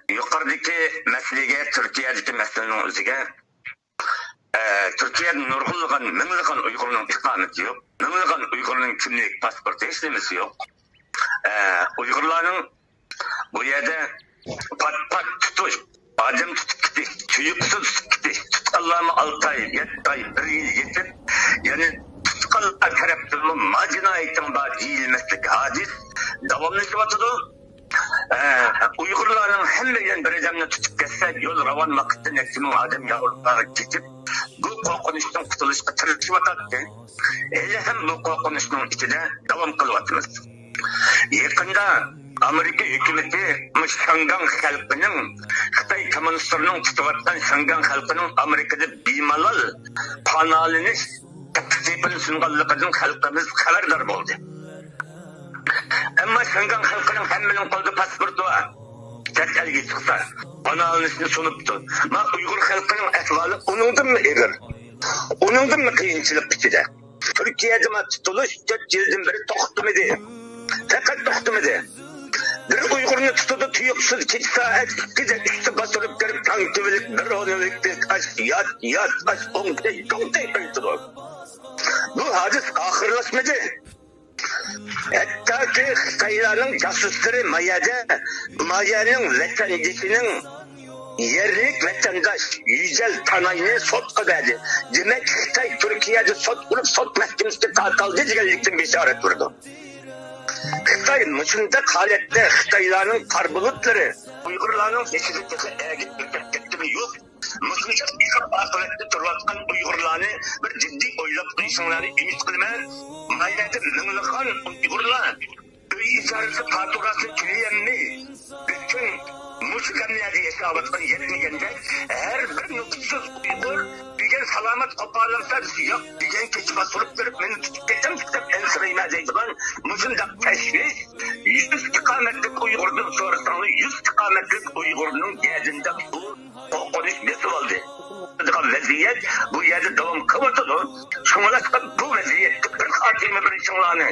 Yuqoridagi masalaga Turkiyadagi masalaning o'ziga Türkiye'nin nurgulluğun, minglığın Uygur'un ikameti yok. Minglığın Uygur'un kimlik, pasportu hiç demesi yok. Uygurların bu yerde pat tutuş, adem tutup gitti, çocuksu tutup gitti. Tutallarımı 6 ay, 7 ay, 1 yıl yetip, yani tutkallar taraftarlı macinayetin bağ değilmeslik hadis devamlı sıvatıdır. Uygurların hemmeyen bir adamını tutup geçse yol ravan vakitte neksimin adem yavrulara geçip bu korkunçtan kutuluşa tırışıvatatdı. Hele hem bu korkunçtan içinde devam kılıvatımız. Yakında Amerika hükümeti Şangan halkının, Xitay komünistlerinin tutuvattan Şangan halkının Amerika'da bimalal panalını taksipini sungallıkının halkımız haberdar oldu. Ama Şangan halkının hemmenin kolda pasportu var. Tek elgi çıksa, panalını sunuptu. Ama Uygur halkının ehvali onundan mı eğer? Onundan mı kıyınçılık içinde? Türkiye'de tutuluş 4 yıldan beri toxtumedi. Fakat toxtumedi. Bir Uygur'unu tutudu tuyuksuz 2 saat gece üstü basılıp gelip tanktivilik bir onuliklik yat aç ontay kayıtıdır. Bu hadis ahırlaşmadı. Hatta ki Xitayların casusları Maya'nın vatandaşının yerlik vatandaş Yücel Tanay'ını sot verdi. Demek Xitay Türkiye'de sot kurup sot mahkemesi kaldı diyelikten bir işaret vurdu. Xitay mısında halette Xitayların karbulutları Uygurların seçilikleri gitti mi yok. Mısında bir akıbette turlatkan Uygurlarını bir ciddi oylap insanları ümit kılmaya Maya'da minlikan Uygurlar öy işareti faturası tüleyenmi bütün Musulmanlarda yaşavatkan yetmegende her bir nutuksuz Uygur bir salamet koparlansa yok bir keçi basılıp verip beni tutup geçem tutup en sırayma deydiğen Musulman teşvis 100 istikametlik Uygur'un sonrasında 100 istikametlik Uygur'un geldiğinde bu konuş mesele oldu. Vaziyet bu yerde devam kıvırtıdır. Şunlaşkan bu vaziyette bir hatime bir insanlarını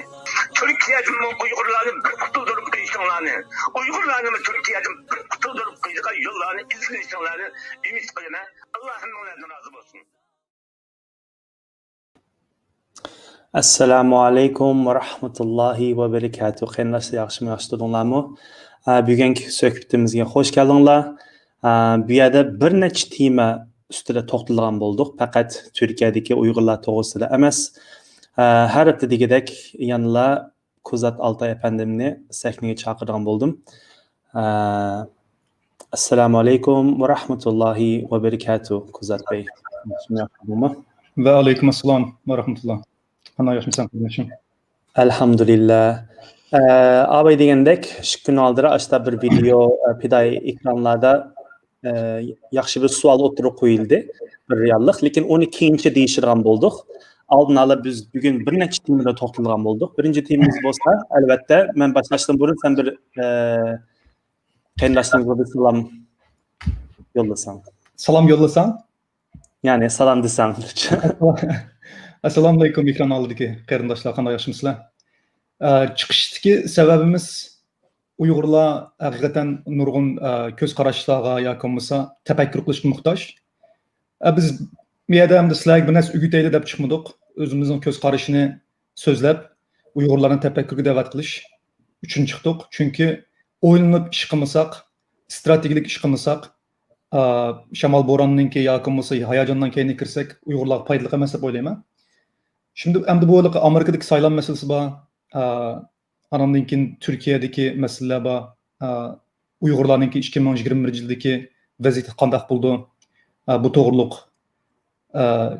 Türkiye'nin Uygurlarını bir kutuldurup insanlarını Uygurlarını Türkiye'nin bir kutuldurup yollarını izin insanlarını ümit kılma. Allah'ın onlardan razı olsun. Assalamu alaikum ve rahmetullahi ve berekatuhu. Qanday yaxshimi? Bugungi suhbatimizga xush keldinglar. Bu yerda bir necha tema ustida to'xtalgan bo'ldik. Faqat Turkiyadagi Uyg'urlar to'g'risida emas. Har haftadagidek yana Kuzat Altay efendimni sahnaga chaqirgan bo'ldim. Assalomu alaykum va rahmatullohi va barakatuh Kuzat Bey. Va alaykum assalom va rahmatulloh. Qanday yaxshisan qardoshim? Alhamdulillah. Abay degandek shu kun oldin ashta bir video pidai ekranlarda yaxshi bir savol o'tirib qo'yildi, bir reallik, lekin uni keyincha deyishirgan bo'ldik. Oldin ala biz bugun bir necha temada to'xtalgan bo'ldik. Birinchi temamiz bo'lsa, albatta men boshlashdan burun sen bir qayndoshingizga bir salom yo'llasang. Salom yo'llasang? Ya'ni salom desang. Assalomu alaykum ekran oldidagi qarindoshlar, qanday yaxshimisizlar? Chiqishdagi sababimiz Uyg'urlar haqiqatan nurg'un ko'z qarashlarga yoki bo'lmasa tafakkur qilishga muhtoj. Biz bu yerda ham sizlarga bir narsa o'rgataylik deb chiqmadik. O'zimizning ko'z qarashini so'zlab Uyg'urlarni tafakkurga da'vat qilish uchun chiqdik. Chunki o'ylanib ish qilmasak, strategik ish qilmasak, shamol bo'ronininki yoki bo'lmasa hayajondan keyin kirsak, Uyg'urlarga foydali emas deb o'ylayman. Şimdi endi bu Amerika'daki saylan meselesi bor. Anamdan keyin Türkiye'deki meseleler bor. Uyg'urlarninki 2021 yildagi vaziyat qanday bo'ldi? Bu to'g'riliq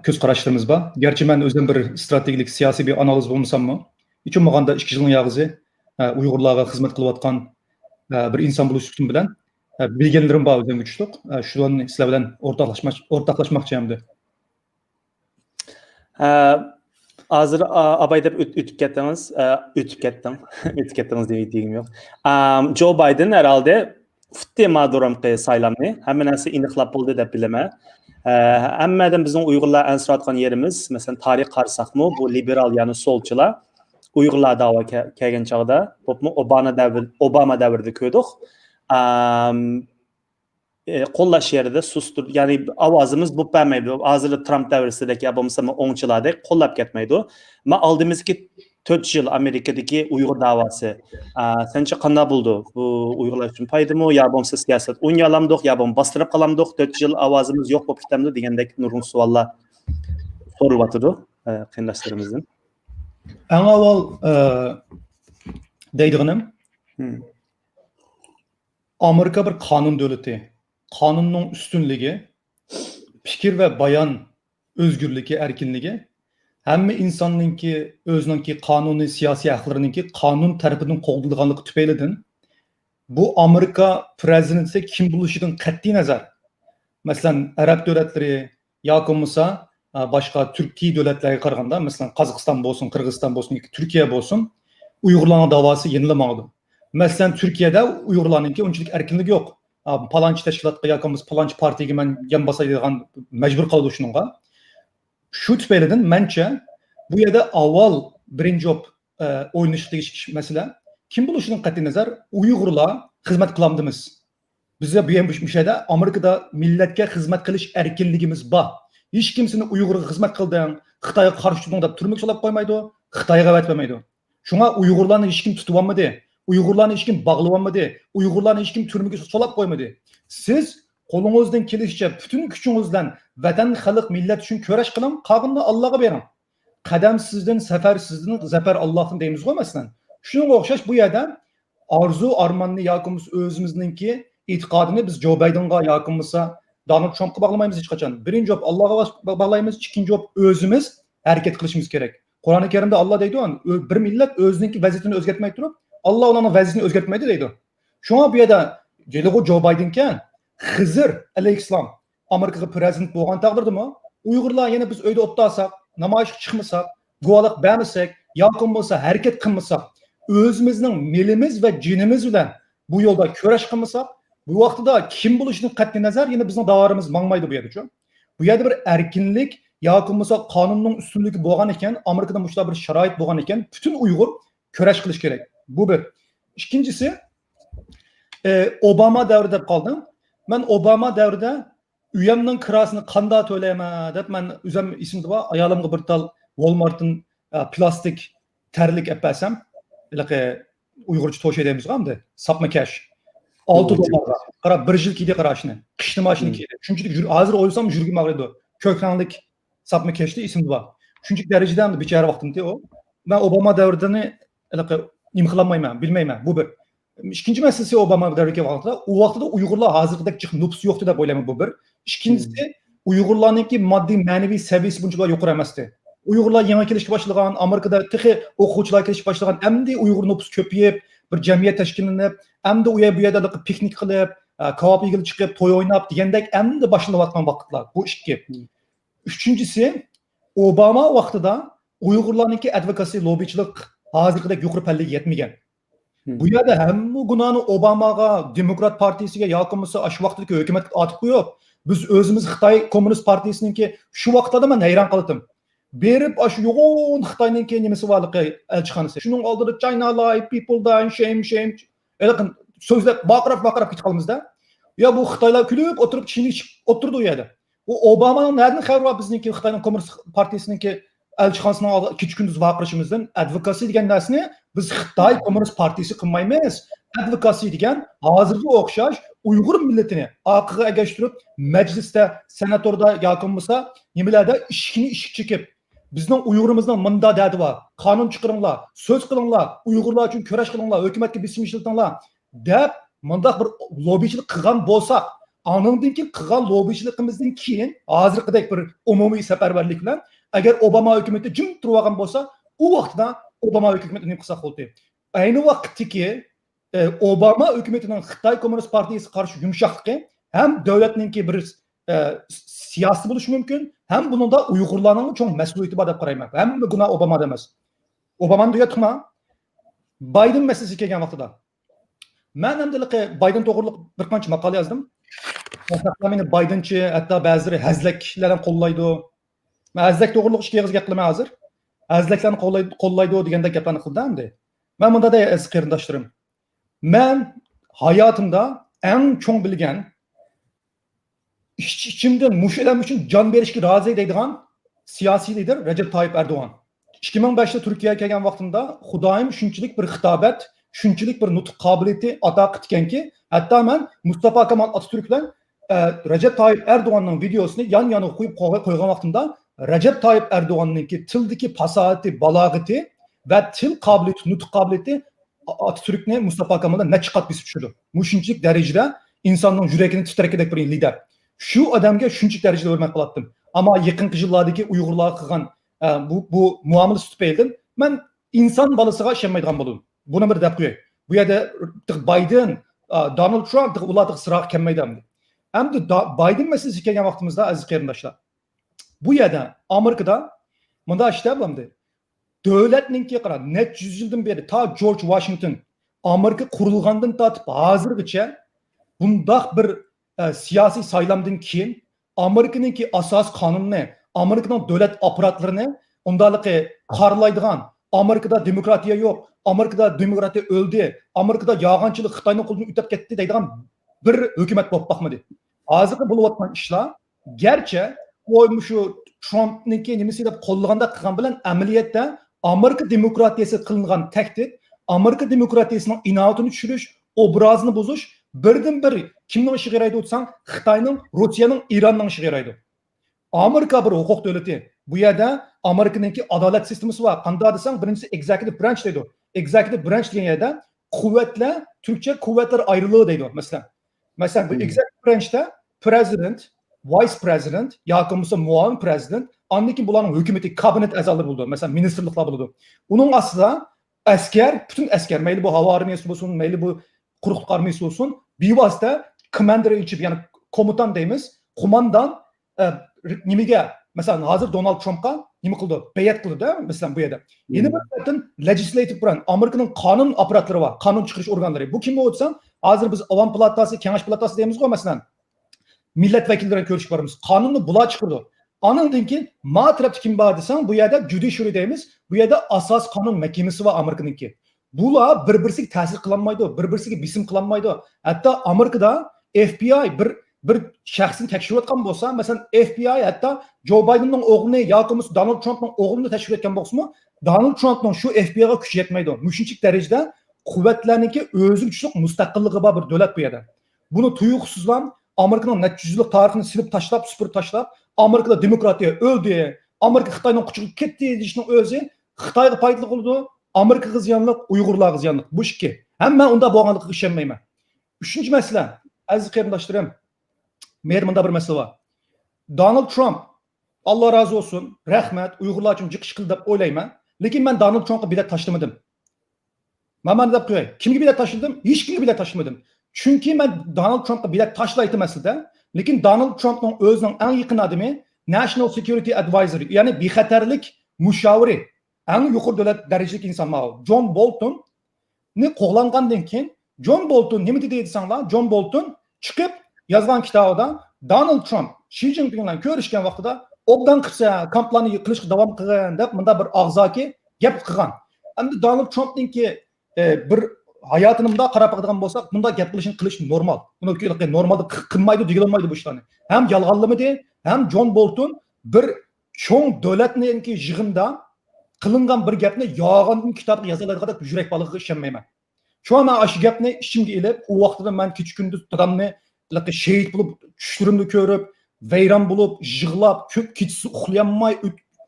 ko'z qarashlarimiz bor. Gerçi men o'zim bir strategik siyosiy bir analiz bo'lmasammi, uchun bo'lganda 2 yilning yog'izi Uyg'urlarga xizmat qilayotgan bir inson bo'lish uchun bilan bilgilerim bor o'zim kuchliq. Shularni sizlar bilan o'rtoqlashmoqchi edim. Hazır abay deb o'tib ketdingiz deyim yo'q. Joe Biden herhalde futdi maduramqi saylamni hamma narsa aniqlab bo'ldi deb bilaman. Hammadan bizning Uyg'urlar ansirayotgan yerimiz, masalan, tarix qarsaqmi, bu liberal, ya'ni solchilar Uyg'urlar da'vo kelgan chog'da, Obama davrida ko'rdik. qo'llash yerida sustur, ya'ni ovozimiz bo'lib bermaydi. Hozir Trump davridagi ya bo'lmasa o'ngchilardek qo'llab ketmaydi. Men oldimizki 4 yil Amerikadagi Uyg'ur da'vosi. Sencha qanday bo'ldi? Bu Uyg'urlar uchun foydami yo bo'lmasa siyosat o'ynalamdiq yo bo'lmasa bostirib qolamdiq? 4 yil ovozimiz yo'q bo'lib ketamdi degandek nurg'un savollar so'ralyotdi qiyinlashlarimizdan. Eng avval deydiğim Amerika bir kanun devleti. Kanunun üstünlüğü, fikir ve bayan özgürlüğü, erkinliği, hem insanınki, özününki, kanuni, siyasi haklarınınki kanun tarafından qoğdulğanlığı tüpeyledin. Bu Amerika prezidenti kim buluşudun qat'i nazar. Mesela Arap devletleri, yakınmısa başka Türkiye devletleri qaraganda, mesela Kazakistan bolsun, Kırgızistan bolsun, Türkiye bolsun, Uygurlarına davası yenilemadı. Mesela Türkiye'de Uygurlarınki onçilik erkinlik yok. Palançı teşkilatga yakınmız, palançı partiye men yan basaydigan mecbur kaldı şununla. Şu tüpeyledin, mençe bu yerda avval birinci job oynayışdagi mesele kim buluşunun qat'i nazar Uygurlar hizmet kılamdımız. Bize bu şeyde Amerika'da milletke hizmet kılış erkinligimiz var. Hiç kimsenin Uygur'a hizmet kıldığın, Xitay'a karşı tutduğun da türmek solap koymaydı, Xitay'a vermeydi. Şuna Uygurlarını hiç kim tutuvanmadı. Uygurlarını hiç kim bağlavanmadı. Uygurlarını hiç kim türmüge solap koymadı. Siz kolunuzdan kelişçe bütün gücünüzden vatan, halk, millet için köreş kılın, kağını Allah'a verin. Kadem sizden, sefer sizden, zafer Allah'ın deyimiz koymasın. Şuna okşaş bu yerden arzu, armanını yakınımız özümüzdenki itikadını biz Joe Biden'a yakınımızsa Donald Trump'a bağlamayımız hiç kaçan. Birinci job Allah'a bağlayımız, ikinci job özümüz hareket kılışımız gerek. Kur'an-ı Kerim'de Allah deydi o bir millet özününki vaziyetini özgertmek durup Allah onun vaziyetini özgertmeydi deydi. Şu an bu yerda Joe Biden'ken Hızır aleyhisselam Amerika'da prezident bo'lgan taqdirdimi? Uyg'urlar yana biz uyda o'tdasak, namoyish chiqmasak, guvohlik bermasak, yaqin bo'lsa harakat qilmasak, o'zimizning milimiz va jinimiz bilan bu yo'lda kurash qilmasak, bu vaqtida kim bo'lishidan qat'iy nazar yana bizning davarimiz mangmaydi bu yerda. Bu yerda bir erkinlik yaqin bo'lsa qonunning ustunligi bo'lgan ekan, Amerikada mushlar bir sharoit bo'lgan ekan, bütün Uyg'ur kurash qilish kerak. Bu bir. İkincisi Obama davrida deb qoldim. Ben Obama davrida uyamning kirasini qanday to'layman deb men o'zim esimda bor, ayolimga bir tal Walmart'ın plastik terlik olib bersam, Uyg'urcha to'sha deymiz hamda, sapma cash. 6 dollarga. Qarab 1 yil kiydi qarashini. Qishni mashina kiydi. Shunchalik hozir o'ylsam yurgim og'riydi. Ko'kranlik sapma cashda esimda bor. Shunchalik darajada bechara vaqtimda o. Ben Obama davridani imxalamayman, bilmayman. Bu bir. İkinci meselesi Obama davriga vaqtida, u vaqtida Uyg'urlar hozirgidek chiq nüfus yo'qdi deb o'ylayman bu bir. İkincisi Uyg'urlarningki moddiy ma'naviy saviyasi bunchalar yuqori emasdi. Uyg'urlar yangi kelishga boshlagan, Amerikada texi o'quvchilar kelishga boshlagan, endi Uyg'ur nüfus ko'payib, bir jamiyat tashkillanib, endi u yerda piknik qilib, kebab yegil chiqib, to'y o'ynab degandek endi boshlanayotgan vaqtlar. Bu ikki. Üçüncüsü Obama vaqtida Uyg'urlarningki advokasi, lobbichilik hozirgidek yuqori pallaga yetmagan. Bu yerda hamma gunohni Obamaga, Demokrat partiyasiga yoki bo'lsa shu vaqtdagi hukumatga otib qo'yib, biz o'zimiz Xitoy Kommunist partiyasiningki shu vaqtda men hayron qoldim. Berib shu yo'g'on Xitoyningki nimasi borligi elchixonasi. Shuning oldida China life, people die, shame. E'laqin so'zlab baqirib ketib qolamizda. Ya bu Xitoylar kulib o'tirib chinik o'tirdi u yerda. Bu Obamaning nereden xabar var bizningki Xitoyning Kommunist partiyasiningki elchixonasining oldida 2 kunduz vaqirishimizdan advokasi degan narsani biz Xitoy Kommunist partiyasi qilmaymiz. Advokasi degan hozirga o'xshash Uyg'ur millatini orqaga agashtirib, majlisda, senatorda yoki bo'lsa nimalarda ish chekib, bizning Uyg'urimizning munda dadi bor. Qonun chiqaringlar, so'z qilinglar, Uyg'urlar uchun kurash qilinglar, hukumatga bisim ishlatinglar deb mundaq bir lobbichilik qilgan bo'lsak, anandan keyin qilgan lobbichiligimizdan keyin hozirgidek bir umumiy safarbarlik bilan agar Obama hukumati jim turib olgan bo'lsa, u vaqtda Obama hukumati nima qilsa bo'ldi. Ayni vaqtdagi Obama hükümetining Xitoy Kommunist partiyasi qarshi yumshoqligi ham davlatningki bir siyosiy bo'lishi mumkin, ham buningda Uyg'urlarning cho'ng mas'uliyati bor deb qarayman. Hamma gunoh Obamada emas. Obamani deyotma. Biden meselesi kelgan vaqtida. Men hamdaligi Biden to'g'riliq bir qancha maqola yozdim. Meni Bidenchi, hatto ba'zilari hazlaklar ham qo'llaydi. Men hazlak to'g'riliq ishga yig'iz gap qilaman hozir. Hazlaklarni qo'llaydi deganda gaplarni qildim. Men bunda da qarindoshlarım. Men hayatımda en çok bilgen içimden muşelam için can berishga razı deydigan siyasi lider Recep Tayyip Erdoğan. 2005'te Türkiye'ye kelgan vaqtimda Xudoyim shunchalik bir xitobat, shunchalik bir nutq qobiliyati ato qilganki, hatto men Mustafa Kemal Atatürk bilan Recep Tayyip Erdoğan'ın videosini yan-yana qo'yib qo'ygan vaqtimda Recep Tayyip Erdoğan'ninki tildagi fasahati, balog'ati va til qobiliyati, nutq qobiliyati Atatürk'ni Mustafa Kemal'dan necha qat besib tushirdi. Shunchalik darajada insonning yuragini titrakadek bir lider. Şu adamga shunchalik darajada hurmat qilardim. Ammo yaqinqi yillardagi Uyg'urlar qilgan bu muomalasi tufaylidan men inson bolasiga ishonmaydigan bo'ldim. Buni bir deb qo'yay. Bu yerda Biden, Donald Trump ularga siroq kelmaydi. Endi Biden meselesi kelgan vaqtimizda aziz qarindoshlar. Bu yerda Amerikada bunda ishlar bo'lamdi. Davlatninki qara net 100 yildan beri ta George Washington Amerika qurilgandan tortib hozirgacha bundaq bir siyasi saylamdan keyin Amerika'nınki asas qonunni, Amerika'nın davlat aparatlarini undaqı qarlaydigan, Amerika'da demokratiya yo'q, Amerika'da demokratiya o'ldi, Amerika'da yog'inchilik Xitoyning qo'lidan o'tib ketdi deydigan bir hukumat bo'lib baxmadi. Hozirgi bo'layotgan ishlar garchi shu Trump'ninki nimasi deb qo'llaganda qilgan bilan amaliyotda Amerika demokratiyasi qilingan tahdid, Amerika demokratiyasining inoatini tushirish, obrazini buzish birdan bir kimning ishiga yaraydi desang, Xitoyning, Rossiyaning, Ironning ishiga yaraydi. Amerika bir huquq davlati. Bu yerda Amerikaningki adolat sistemasi bor. Qanday desang, birinchisi executive branch deydi. Executive branch degan yerda quvvatlar, Turkcha quvvatlar ayrılığı deydi Mesela bu executive branchda president, vice president yoki bo'lmasa muavin president, andan keyin bularning hukumati kabinet a'zolari bo'ldi. Mesela ministerliklar bo'ldi. Uning ostida askar, butun askar, mayli bu havo armiyasi bo'lsin, mayli bu quruqlik armiyasi bo'lsin, bevosita commander in chief, ya'ni komutan deymiz, qo'mondan nimaga, masalan, hozir Donald Trumpga nima qildi? Bayat qildi-da, masalan bu yerda. Yana bir tarafdan legislative branch, Amerikaning qonun apparatlari bor, qonun chiqarish organlari. Bu kim bo'lsa, hozir biz Avam palatasi, Kengash palatasi deymiz-ku, masalan. Millat vakillariga ko'rishib boramiz. Qonunni bular chiqardi. Anandan keyin ma tarafda kim bor desang, bu yerda judiciary deymiz. Bu yerda asos qonun mahkamasi va Amerikaningki. Bular bir-birisiga ta'sir qilolmaydi, bir-birisiga bisim qilolmaydi. Hatto Amerikada FBI bir shaxsni tekshirayotgan bo'lsa, masalan, FBI hatto Joe Bidenning o'g'lini yoki Donald Trumpning o'g'lini tekshirayotgan bo'lsa-mu, Donald Trumpning shu FBI'ga kuchi yetmaydi. Shunchalik darajada quvvatlarningki o'zi kuchli mustaqilligi bor bir davlat bu yerda. Buni tuyuqsizlan Amerikaning natijalik tarixini silib tashlab, supurib tashlab, Amerikada demokratiya o'ldi, Amerika Xitoyning kuchiga ketdi deyishning o'zi Xitoyga foydali bo'ldi. Amerikaga ziyonliq, Uyg'urlarga ziyonliq. Bu ikki. Hamma unda bo'lganligiga ishonmayman. Uchinchi masala, aziz qarindoshlarim, men bunda bir masala bor. Donald Trump, Alloh rozi bo'lsin, rahmat, Uyg'urlar uchun chiqish qildi deb o'ylayman. Lekin men Donald Trumpga bilet tashlamadim. Mana deb qo'yay. Kimga bilet tashladim? Hech kimga bilet tashlamadim. Chunki men Donald Trumpga bilet tashlaydim aslida, lekin Donald Trumpning o'zining eng yaqin odami National Security Advisor, ya'ni bexatarlik mushaviri, eng yuqori davlat darajadagi inson John Boltonni qo'g'langandan keyin John Bolton nima dedi desanglar, John Bolton chiqib yozgan kitobida Donald Trump Xi Jinping bilan ko'rishgan vaqtida obdan qilsa, kamplarni qilishga davom qilgan deb bunda bir og'zaki gap qilgan. Endi Donald Trumpninki bir hayotini bunda qarab qilgan bo'lsak, bunda gap qilish normal. Buni normalda qilmaydi, deyilmaydi bu ishlarni. Ham yolg'onlamadi, ham John Bolton bir cho'ng davlatninki yig'inda qilingan bir gapni yolg'on kitobga yoziladigan deb yurak balig'iga ishonmayman. Shu an shu gapni ichimga ilib, u vaqtida men kecha kunduz dadamni shahid bo'lib, tushlarimni ko'rib, vayron bo'lib, yig'lab, kechasi uxlayolmay,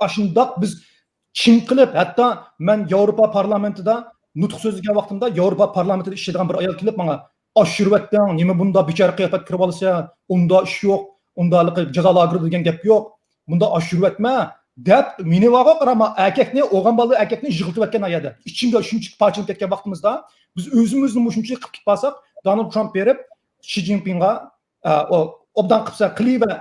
ashundoq biz chinqilib, hatto men Yevropa parlamentida nutq so'zlagan vaqtimda Yevropa parlamentida ishlaydigan bir ayol kelib menga "Oshirvatding, nima bunda bechora qiyofat kirib olsa, unda ish yo'q, unda jazo lageri degan gap yo'q. Bunda oshirvatma" deb meni vaga qarama, erkakni, o'g'an bola erkakni yig'iltayotgan ayada. Ichimda shunchalik parchalab ketgan vaqtimizda biz o'zimizni shunchalik qilib ketmasak, Donald Trump berib Xi Jinpingga obdan qilsa qiliba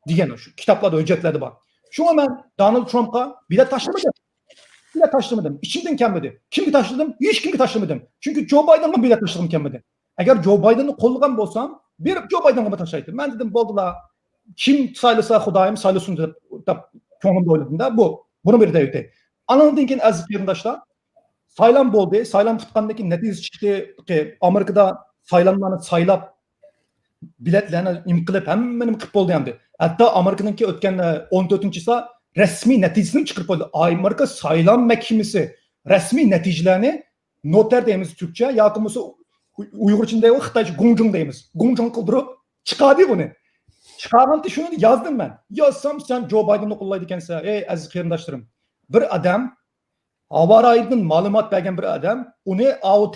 degan shu kitoblarda hujjatlarda bor. Shunga men Donald Trumpga bilet tashlamadim. Bilet tashlamadim. İçimden kelmedi. Kimga tashladim? Hech kimga tashlamadim. Chunki Joe Bidenga bilet tashlagim kelmedi. Agar Joe Bidenni qo'llagan bo'lsam, berib Joe Bidenga tashlaydim. Men dedim, bo'ldilar. Kim saylasa Xudoyim saylasin deb ko'nglimda o'yladim-da. Buni bir deydi. Anandan keyin aziz qarindoshlar, saylam bo'ldi. Saylam tutgandan keyin natija chiqdi ki Amerikada saylanlarni saylab biletlarni qilib hammasini qilib bo'ldi endi. Hatto Amerikaniki o'tgan 14-sa rasmiy natijasini chiqarib qo'ydi. Amerika saylan mahkamasi rasmiy natijalarni noter deymiz Türkçe yoki bo'lmasa Uyg'urchada Xitoycha gunjung deymiz. Gunjung qildirib chiqadi buni. Chiqarganda shuni yozdim men. Yozsam sen Joe Bidenni qo'llaydi ekansan. Ey aziz qarindoshlarim, bir odam Havaraydan ma'lumot bergan bir odam uni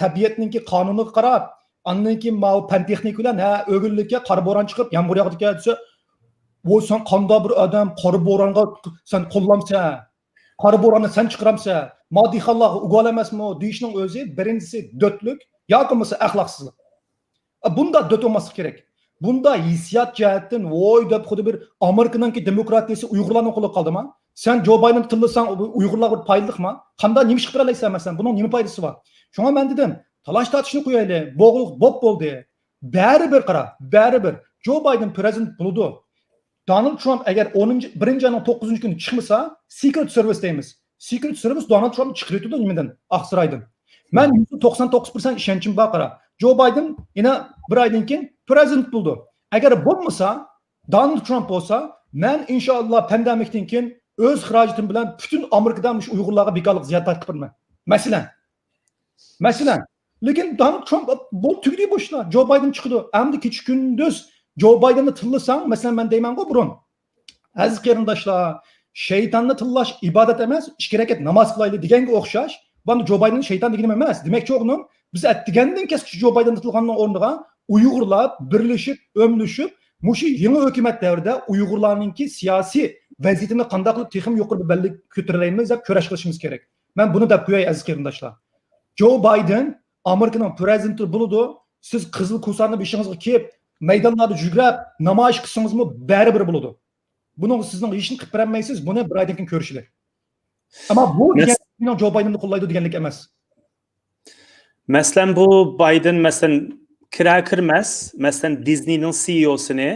tabiatninki qonuniga qarab, andan keyin fan texnik bilan o'g'illikka qor bo'ron chiqib, yomg'ir yog'di desa, "Bu sen qanday bir odam qor bo'ronga sen qo'llamsa, qor bo'ronni sen chiqaramsa, modihalloh ugal emasmi?" deyishning o'zi birinchisi dötlük yoki bo'lmasa axloqsizlik. Bunda döt olmaslik kerak. Bunda hissiyat jihatdan voy deb xuddi bir Amerikanınki demokratiyasi Uyg'urlarning qo'liga qoldimi? Sen Joe Biden tillasang Uyg'urlar bir foydaliqmi? Qanday nima ish qila olaysan masalan? Buning nima foydasi bor? Shunga men dedim, talash tortishni qo'yaylik. Bo'g'liq bo'ldi. Baribir qara, baribir Joe Biden prezident bo'ldi. Donald Trump agar 1-ayning 9-kuni chiqmasa, Secret Service deymiz. Secret Service Donald Trump chiqirdi nimadan? Aqsiraydan. Men 99% ishonchim bor qara. Joe Biden yana bir oydan keyin prezident bo'ldi. Agar bo'lmasa, Donald Trump bo'lsa, men inshaalloh pandemikdan keyin o'z xarajatim bilan butun Amerikadan Uyg'urlarga bekorlik ziyorat qilmayman. Masalan, lekin Donald Trump bu tugdi boshlar. Joe Biden chiqdi. Endi kecha kunduz Joe Bidenni tillasang, masalan men deyman-ku burun. Aziz qarindoshlar, shaytonni tillash ibodat emas, ish kerak namoz qilaylik deganga o'xshash. Bunda Joe Biden shayton deganim emas. Demakchi o'g'lim, biz aytgandan keyin Joe Biden tilganning o'rniga Uyg'urlar birlashib, o'mlashib, mushu yangi hukumat davrida Uyg'urlarningki siyosiy vaziyatini qanday qilib texim yuqori bellik ko'taraymiz deb kurash qilishimiz kerak. Men buni deb qo'yay aziz qarindoshlar. Joe Biden Amerikaning prezidenti bo'ladi. Siz qizil ko'sarni beshingizga kiyib, maydonlarda yugurib, namoyish qilsangizmi baribir bo'ladi. Buni sizning ishni qilib bermaysiz, buni bir oydan keyin ko'rishlar. Ammo bu degan Joe Bidenni qo'llaydi deganlik emas. Masalan bu Biden masalan kirmez. Masalan Disney'nin CEO'sini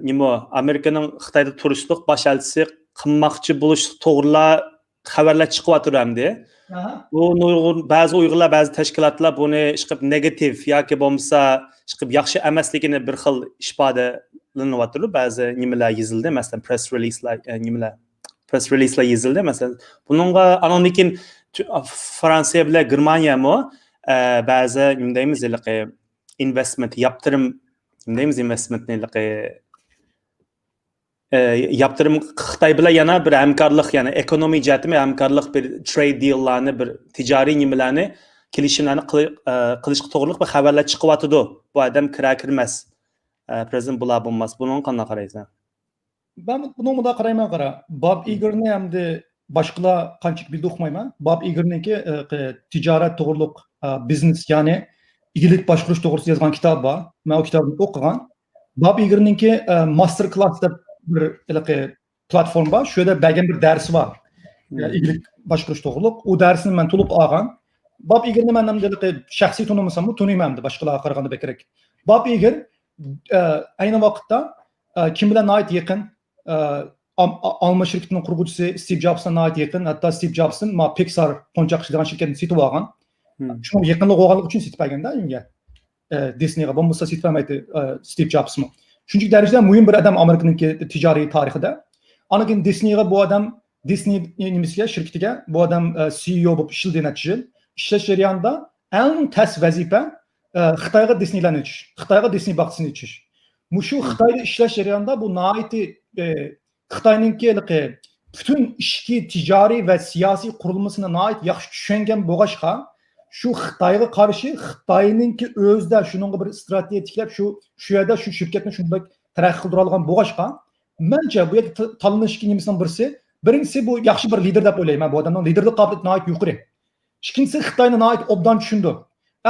nima Amerikaning Xitoyda turishlik bosh elchisi qilmoqchi bo'lish to'g'rila xabarlar chiqyapti hamdi. Bu ba'zi Uyg'urlar, ba'zi tashkilotlar buni chiqib negativ yoki bo'lmasa chiqib yaxshi emasligini bir xil ifodalanyapti. Ba'zi nimalar yozildi, masalan press release'lar yozildi. Masalan buningga anonlikin Fransiya bilan Germaniyami ba'zi nima deymiz, investment yaptırım yaptırım Xitoy bilan yana bir hamkorlik, ya'ni ekonomiy jihatdan hamkorlik, bir trade deallarni, bir tijoriy nimalarni kelishimlarni qilishga to'g'riliq bir xabarlar chiqyapti. Bu odam kirmas. Prezident bular bo'lmas. Buni qanday qaraysan? Ben buni bunday qarayman qara. Bob Igerni hamda boshqalar qanchalik bildi o'qimayman. Bob Igerninki tijorat to'g'riliq biznes, ya'ni igilik boshqarish to'g'risida yozgan kitob bor. Men o kitobni o'qigan. Bob Igerninki master class deb bir platform bor. Shu yerda bergan bir darsi bor. Igilik boshqarish to'g'riliq. U darsni men to'liq olgan. Bob Igerni men ham shaxsiy tanimasam, taniyman deb boshqalarga qaraganda kerak. Bob Iger ayni vaqtda kim bilan ait yaqin alma şirketinin qurguvchisi Steve Jobs'dan ait yaqin, hatta Steve Jobs'ın Pixar qo'nchoq degan shirkatni setib olgan. Shuni yaqinlik olganlik uchun setib olganda unga Disneyga bo'lmasa setib olmaydi Steve Jobs'mi. Shunchaki darajada muhim bir odam Amerikaning tijoriy tarixida. Anakin Disneyga bu odam Disney nimasiga shirkatiga bu odam CEO bo'lib ishlagan natija. İşleş jarayonida eng tas vazifa Xitoyga Disneylarni ichish, Xitoyga Disney baxtisini ichish. Mushu Xitoyda ishlash jarayonida bu naiti Xitoyninki bütün ishki ticari ve siyasi kurulmasına ait yaxshi tushungan bo'lg'ashqa shu Xitoyga qarshi Xitoyninki o'zida shuningga bir strategiya tiklab shu yerda shu shirkatni shunday taraqqiy qildira olgan bo'lg'ashqa mencha bu yerda tanlanishki nimasining birisi, birinchisi bu yaxshi bir lider deb o'ylayman. Bu odamning liderlik qobiliyati nihoyat yuqori. Ikkinchisi Xitoyni nihoyat obdan tushundi.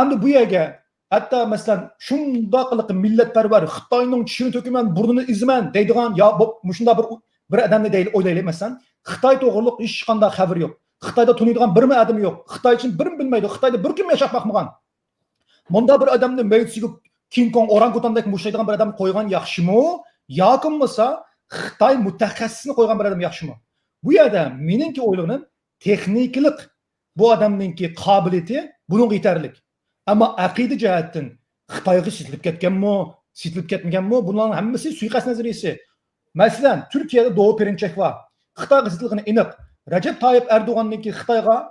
Endi bu yerga hatta masalan shunday qilib millatparvar Xitoyning tishini to'kiman, burnini izaman deydigan yo shunday bir odamni deylik o'ylaylik. Masalan Xitoy to'g'riliq hech qanday xabar yo'q. Xitoyda taniydigan birmi odam yo'q. Xitoy uchun birim bilmaydi. Xitoyda bir kim yashab boqmagan. Bunda bir odamni meytsiga King Kong orangutandek mushlaydigan bir odam qo'ygan yaxshimi? Yoki bo'lmasa Xitoy mutaxassisini qo'ygan bir odam yaxshimi? Bu yerda meningki o'ylanim texniklik bu odamningki qobiliyati bunga yetarli. Ama aqida jihatdan Xitoyga sitilib ketmaganmi? Bunların hammasi suiqasd nazariyasi. Masalan, Türkiye'de Doğu Perinçek var. Xitoyga sitilgani aniq. Recep Tayyip Erdoğan'nınki Xitoyga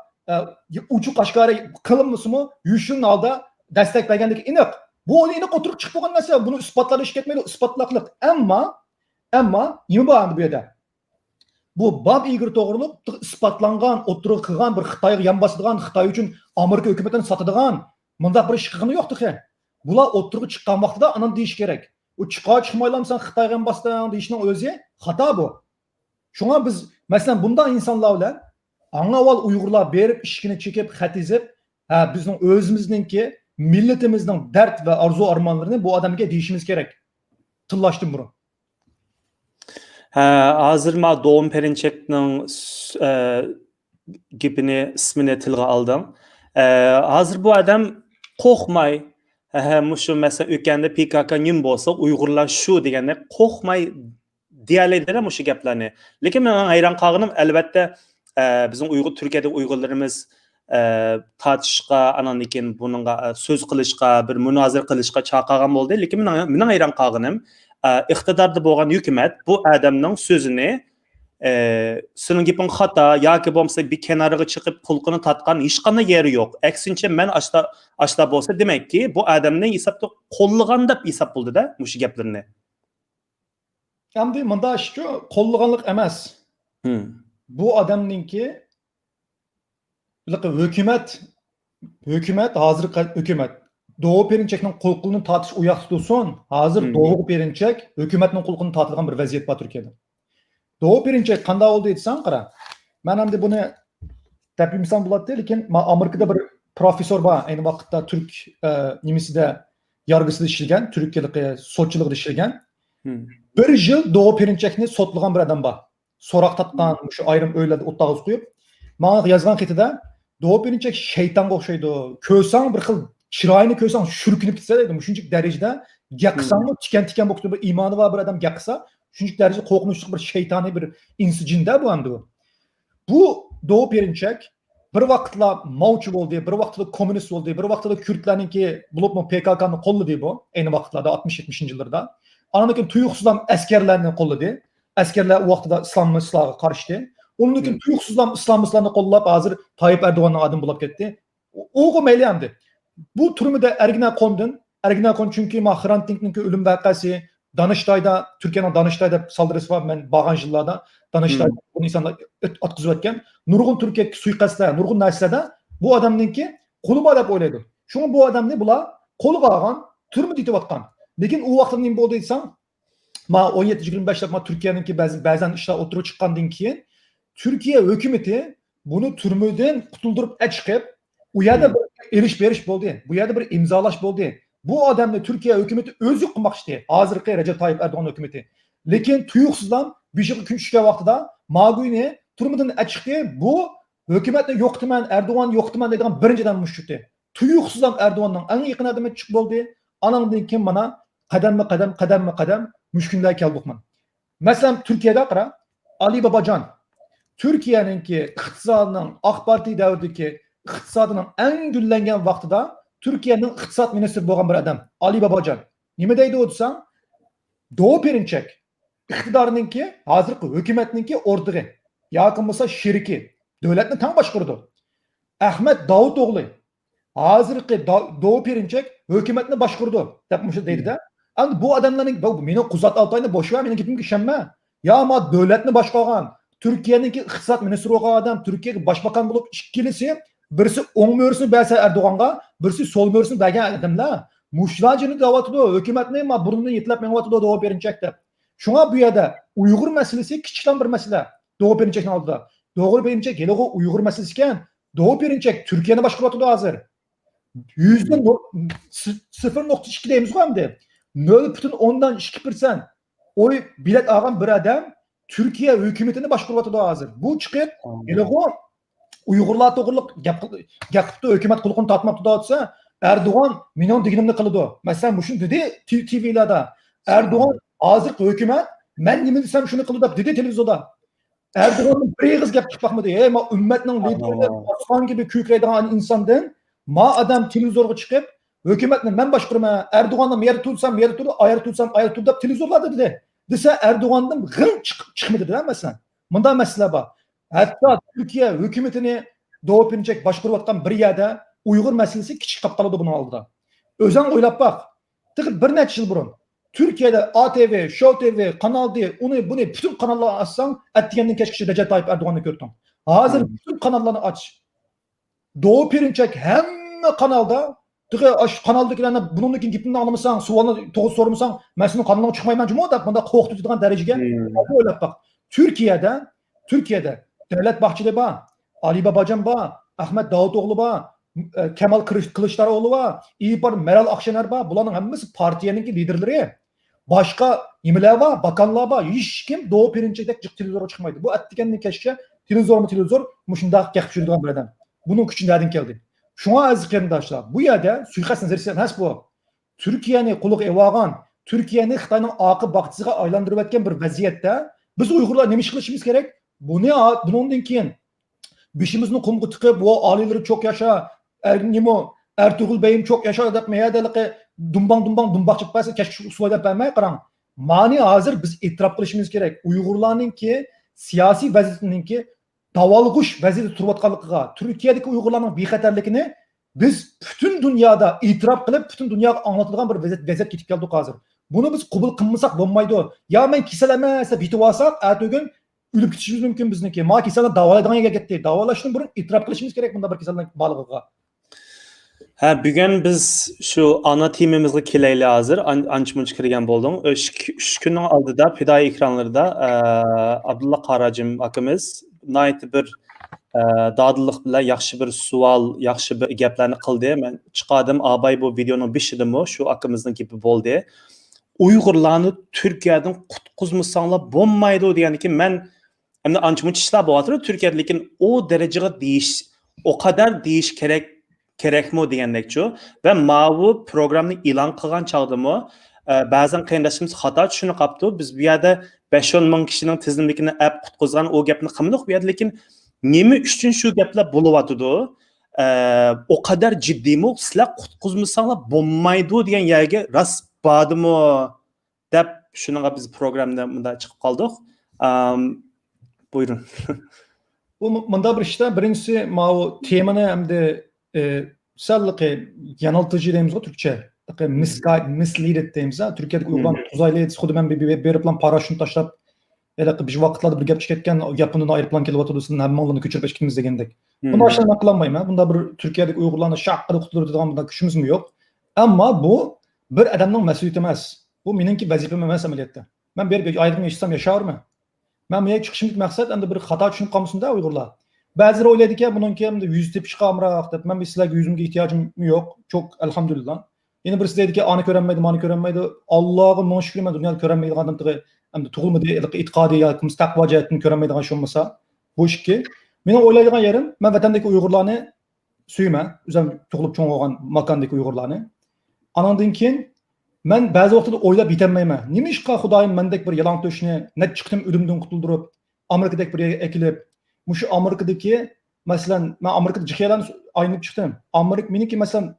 uçuk qaşqari qilinmasimi yuşun alda desteklagandagi aniq. Bu aniq o'tirib chiqib bo'lgan narsa. Buni isbotlanish ketmaydi, isbotlaqliq. Ammo nima bor bu yerda? Bu Bab Igor to'g'riliq isbotlangan, o'tirib qilgan bir Xitoyga yan bosadigan, Xitoy uchun Amerika hukumatini sotadigan bundaq bir ish qilgani yo'q-ku. Bular o'tirib chiqqan vaqtida anan deyish kerak. O çıkmaylamsan Xitoyga yan bosadigan deyishning o'zi xato bu. Şuna biz mesela bundan insanlar bilan anavval Uyg'urlar berib ishkini chekib, xat yozib, bizning o'zimizninki millatimizning dard va arzu armonlarini bu odamga deyishimiz kerak. Tillashdim buni. Hozir men Doğum Perinçekning gapini ismini tilga oldim. Hozir bu odam qo'rqmay, mushu mesela o'tganda PKK nim bo'lsa, Uyg'urlar shu deganda qo'rqmay diyalaydilar mushu gaplarni. Lekin men hayron qolganim albatta bizning Türkiye'de Uyg'urlarimiz tartishishga, anan keyin buningga so'z qilishga, bir munozara qilishga chaqirgan bo'ldi. Lekin men hayron qolganim iqtidorda bo'lgan hukumat bu odamning so'zini sening gaping xato yoki bo'lmasa bir kenarga chiqib qulqini tatgan hech qanday yeri yo'q. Aksincha men ashla bo'lsa demakki bu odamning hisobda qo'llagan deb hisob bo'ldi-da mushu gaplarni. Hamdi mında shu qo'llaganlik emas. Bu odamninki hukumat hozirgi hukumat Doğu Perinçekning qo'lqini tortish uyoq tutsin. Hozir Doğu Perinçek hukumatning qo'lqini tortilgan bir vaziyat bor Turkiyada. Doğu Perinçek qanday oldu etsan qara. Men hamda buni tepimsan bo'ladi, lekin Amerikada bir professor bor, ayni vaqtda Türk nimisida yargısida ishlagan, Turkiyalik sotchiligida ishlagan. Bir yil Doğu Perinçekni sotlagan bir adam bor. So'roq tatgan, shu ayrim o'ylarda o'tag'iz qo'yib, menga yozgan xatida Doğu Perinçek shaytonga o'xshaydi. Ko'rsang bir xil chiroyini ko'rsang shurkinib ketsa deydi. Shunchalik darajada gapqisangmi, tikan bo'lib bir iymoni bor bir odam gapqisa, shunchalik darajada qo'rqinchli bir shaytoniy bir insi jinda bu endi. Bu Doğu Perinçek bir vaqtlar Mavchi bo'ldi, bir vaqtlar kommunist bo'ldi, bir vaqtlar Kürtlarninki bo'libmi PKK'ni qo'lladi bu. Ayni vaqtlarda 60-70-yillarda. Anan keyin tuyuqsizlam askarlarni qo'lladi. Askarlar u vaqtida islomga qarshi. Ondan keyin tuyuqsizlam islomistlarni qo'llab hozir Tayyip Erdo'g'anning odami bo'lib ketdi. O'g'u mayli. Bu turmida Ergenekon çünkü Hrant Dink'ninki ölüm vakası Danıştay'da, Türkiye'nin Danıştay'da saldırısı var. Ben bağın yıllarda Danıştay'da bunu insanlar atkızıp etken. Nurgun Türkiye suikastlar, Nurgun Narsa'da bu adamınki kolu bağlayıp oylaydı. Şunu bu adam ne bula? Kolu bağlan, turmu ditip atkan. Lekin o vaxtın neyim bolduysan, 17-25'te Türkiye'ninki bazen işler oturup çıkkandan keyin Türkiye hükümeti bunu turmuden kutuldurup çıkıp u yerda bir erish bo'ldi. Bu yerda bir imzolash bo'ldi. Bu odamni Turkiya hukumatı o'zi qilmoqchi. Hozirgi Recep Tayyip Erdo'g'an hukumatı. Lekin tuyuqsizdan 5 kun tushgan vaqtida Maguyni turmudan chiqdi. Bu hukumatni yo'qtiman, Erdo'g'an yo'qtiman degan birinchidan mushukdi. Tuyuqsizdan Erdo'g'anning eng yaqin odami chiqib bo'ldi. Anandan keyin mana qadamma-qadam mushkunlar keldiqman. Masalan, Turkiyada qara, Ali Babajan Türkiye'ninki iqtisodining AK Parti davridagi iqtisodning eng gullangan vaqtida Türkiye'nin iqtisod ministri bo'lgan bir adam Ali Babajan. Nima deydi o desang? Doğu Perinçek iqtidorininki hozirgi hukumatninki o'rtig'i yoki bo'lsa sheriki davlatni tang boshqardi. Ahmet Davutoğlu hozirgi Doğu Perinçek hukumatni boshqardi deb musha deydi-da. Endi bu odamlarning meni Quzat Altayni bosh ver, meni gapimga ishonma. Ya ama davlatni boshqargan Türkiye'ninki iqtisod ministri bo'lgan odam, Türkiye'ga boshbakan bo'lib ikkilisi birisi o'ng mo'rsini bersa Erdo'g'anga, birisi so'l mo'rsini bergan odamlar. Mushlajini da'vatida hukumatni burnini yetlab menvatida Doğu Perinçek deb. Shunga bu yerda Uyg'ur masalasi kichikdan bir masala. Doğu Perinçekning oldida. Doğu Perinçek hele o Uyg'ur masalasi ekan. Doğu Perinçek Turkiyani boshqaryapti hozir. 0.2 deymiz-ku endi. 0.2% oy bilet olgan bir odam Türkiye hukumatini boshqaryapti hozir. Bu chiqib hele o Uyg'urlar to'g'riliq gapirdi, hukumat qulqini tortmoqda desa, Erdo'g'an mening deganimni qiladi. Masalan, bu shuni dedi TV'larda. Erdo'g'an hozirgi hukumat men nima desam shuni qiladi deb dedi televizorda. Erdo'g'an bir og'iz gap chiqmoqmadi. Ey, men ummatning lideri, Osmon gibi ko'kraydigan insondan Ma adam televizorga chiqib, hukumatni men boshqaraman, Erdo'g'onni yer tutsam, yer turdi, ayar tutsam, ayar turdi deb televizorlarda dedi. Desa Erdo'g'ondan g'ing chiqmadi mesela. Bunda masala bor. Hatto Turkiya hukumatini doğupinchek boshqarayotgan bir yerda Uyg'ur masalasi kichik qolib qoladi buni oldida. O'zing o'ylab baq. Bir necha yil burun Türkiye'de ATV, Show TV, Kanal D, bunu bütün kanalları açsan, ettiğinden keşke Recep Tayyip Erdoğan'ı gördün. Hazır bütün kanallarını aç. Doğu Perinçek hem kanalda, kanaldakilerine bunun için gittiğini anlamasan, sualını toğuz sormasan, ben senin kanalına çıkmayayım cuma da bunda korktu tutduğun dereceye. Öyle bak. Türkiye'de Devlet Bahçeli var, Ali Babacan var, Ahmet Davutoğlu var, Kemal Kılıçdaroğlu var, İYİ Parti Meral Akşener var. Bunların hepsi partiyenin liderleri. Başka imler var, bakanlar var. Hiç kim Doğu Perinçek'te televizyora çıkmaydı. Bu ettiğini keşke televizor muşunda geçirdiğim bir adam. Bunun küçüğü nereden geldi? Şuna aziz arkadaşlar, bu yerde suikast nazarı nasıl bu? Türkiye'nin kuluk evagan, Türkiye'nin Xitay'ın akı baktısıga aylandırıp etken bir vaziyette biz Uygurlar nemiş kılışımız gerek? Bunun keyin bişimizin kumgu tıkıp bu alileri çok yaşa, Ertuğrul Bey'im çok yaşa dep meyadılığı dumbak çıkpaysa keşke usvayda vermeye karan. Mani hazır biz itiraf kılışımız gerek. Uygurlarının ki siyasi vaziyetinin ki davalgış vaziyeti turbatkanlıkıga, Türkiye'deki Uygurlarının bexatarligini biz bütün dünyada itiraf kılıp bütün dünyaya anlatılgan bir vaziyet gitip geldik hazır. Bunu biz kubul kılmasak olmaydı. Ya ben kiselemezse bitip alsak, ertögün ölüp gitişimiz mümkün bizniki. Ma kiseler davalaydan yerga ketdi. Davalaştın burun itiraf kılışımız gerek bunda bir kiselerden bağlılığa. Ha, bugün biz şu ana timimizga keleyli hazır. Anç-munç kirgan boldum. Şu günün aldıda pidai ekranlarda Abdullah Qaracim akımız nayeti bir dadılıq bilan yaxshi bir sual, yaxshi bir gaplarni qildi. Men chiqadim, abay bu videonun beshidimi shu akimizning gapi bo'ldi. Uyg'urlarni Turkiyadan qutqizmasanlar bo'lmaydi deganiki men endi ancha-muncha ishlar bo'lyapti Turkiyada, lekin o darajaga deyish, o kadar deyish kerakmi degandekchu. Va bu programni e'lon qilgan chog'dami ba'zan qarindoshimiz xato tushunib qolibdi. Biz bu yerda 5-10 ming kishining tizimligini ap qutqizgan o gapni qilmadik bu yerda, lekin nima uchun shu gaplar bo'lyapti? O kadar jiddiymi? Sizlar qutqizmasanlar bo'lmaydi degan yerga rost bordimi deb shuninga biz programda bunda chiqib qoldik. Buyurun. Bu bunda bir işte birincisi o temani hamda salliqi yanıltıcı deymiz o Türkçe. Mislead deymiz. Türkiye'deki Uygurlar uzaylı xuddi men berib plan paraşüt tashlab bir vaqtlarda bir gap chiqayotgan Yaponiyadan aeroplan kelyapti, sizning hammalarni ko'chirib chiqimiz degandek. Buni boshdan aqlanmayman. Bunda bir Turkiyadagi Uyg'urlarni shaqqida qutqaradigan bunda kuchimizmi yo'q. Ammo bu bir odamning mas'uliyati emas. Bu meningki vazifam emas amaliyotda. Men berib ayrılma eshitsam yasharmi? Men bu yerga chiqishimlik maqsad endi bir xato tushunib qolmasin-da Uyg'urlar. Ba'zilar o'ylaydiki, buningki endi yuz tepish qamroq deb. Men sizlarga yuzimga ehtiyojim yo'q. Çok elhamdülillah. Yine birisi deydiki, ani ko'ranmaydi, mani ko'ranmaydi. Allohga ming shukr, men dunyoda ko'ranmaydigan odam endi tug'ilmadi, e'tiqodiy yoki mustaqbal jihatdan ko'ranmaydigan shu bo'lsa, bu ishki mening o'ylaydigan yerim, men vatandagi Uyg'urlarni suyman, o'zim tug'ilib cho'ng bo'lgan makondagi Uyg'urlarni. Anandan keyin men ba'zi vaqtda o'ylab yetolmayman. Nima ishqa Xudoyim mendek bir yalan to'shni, net chiqdim o'limdan qutuldirib, Amerikadagi bir yerga ekilib, mushu Amerikadagi, masalan, men Amerikada jihalarni aynib chiqdim. Amerika meniki masalan,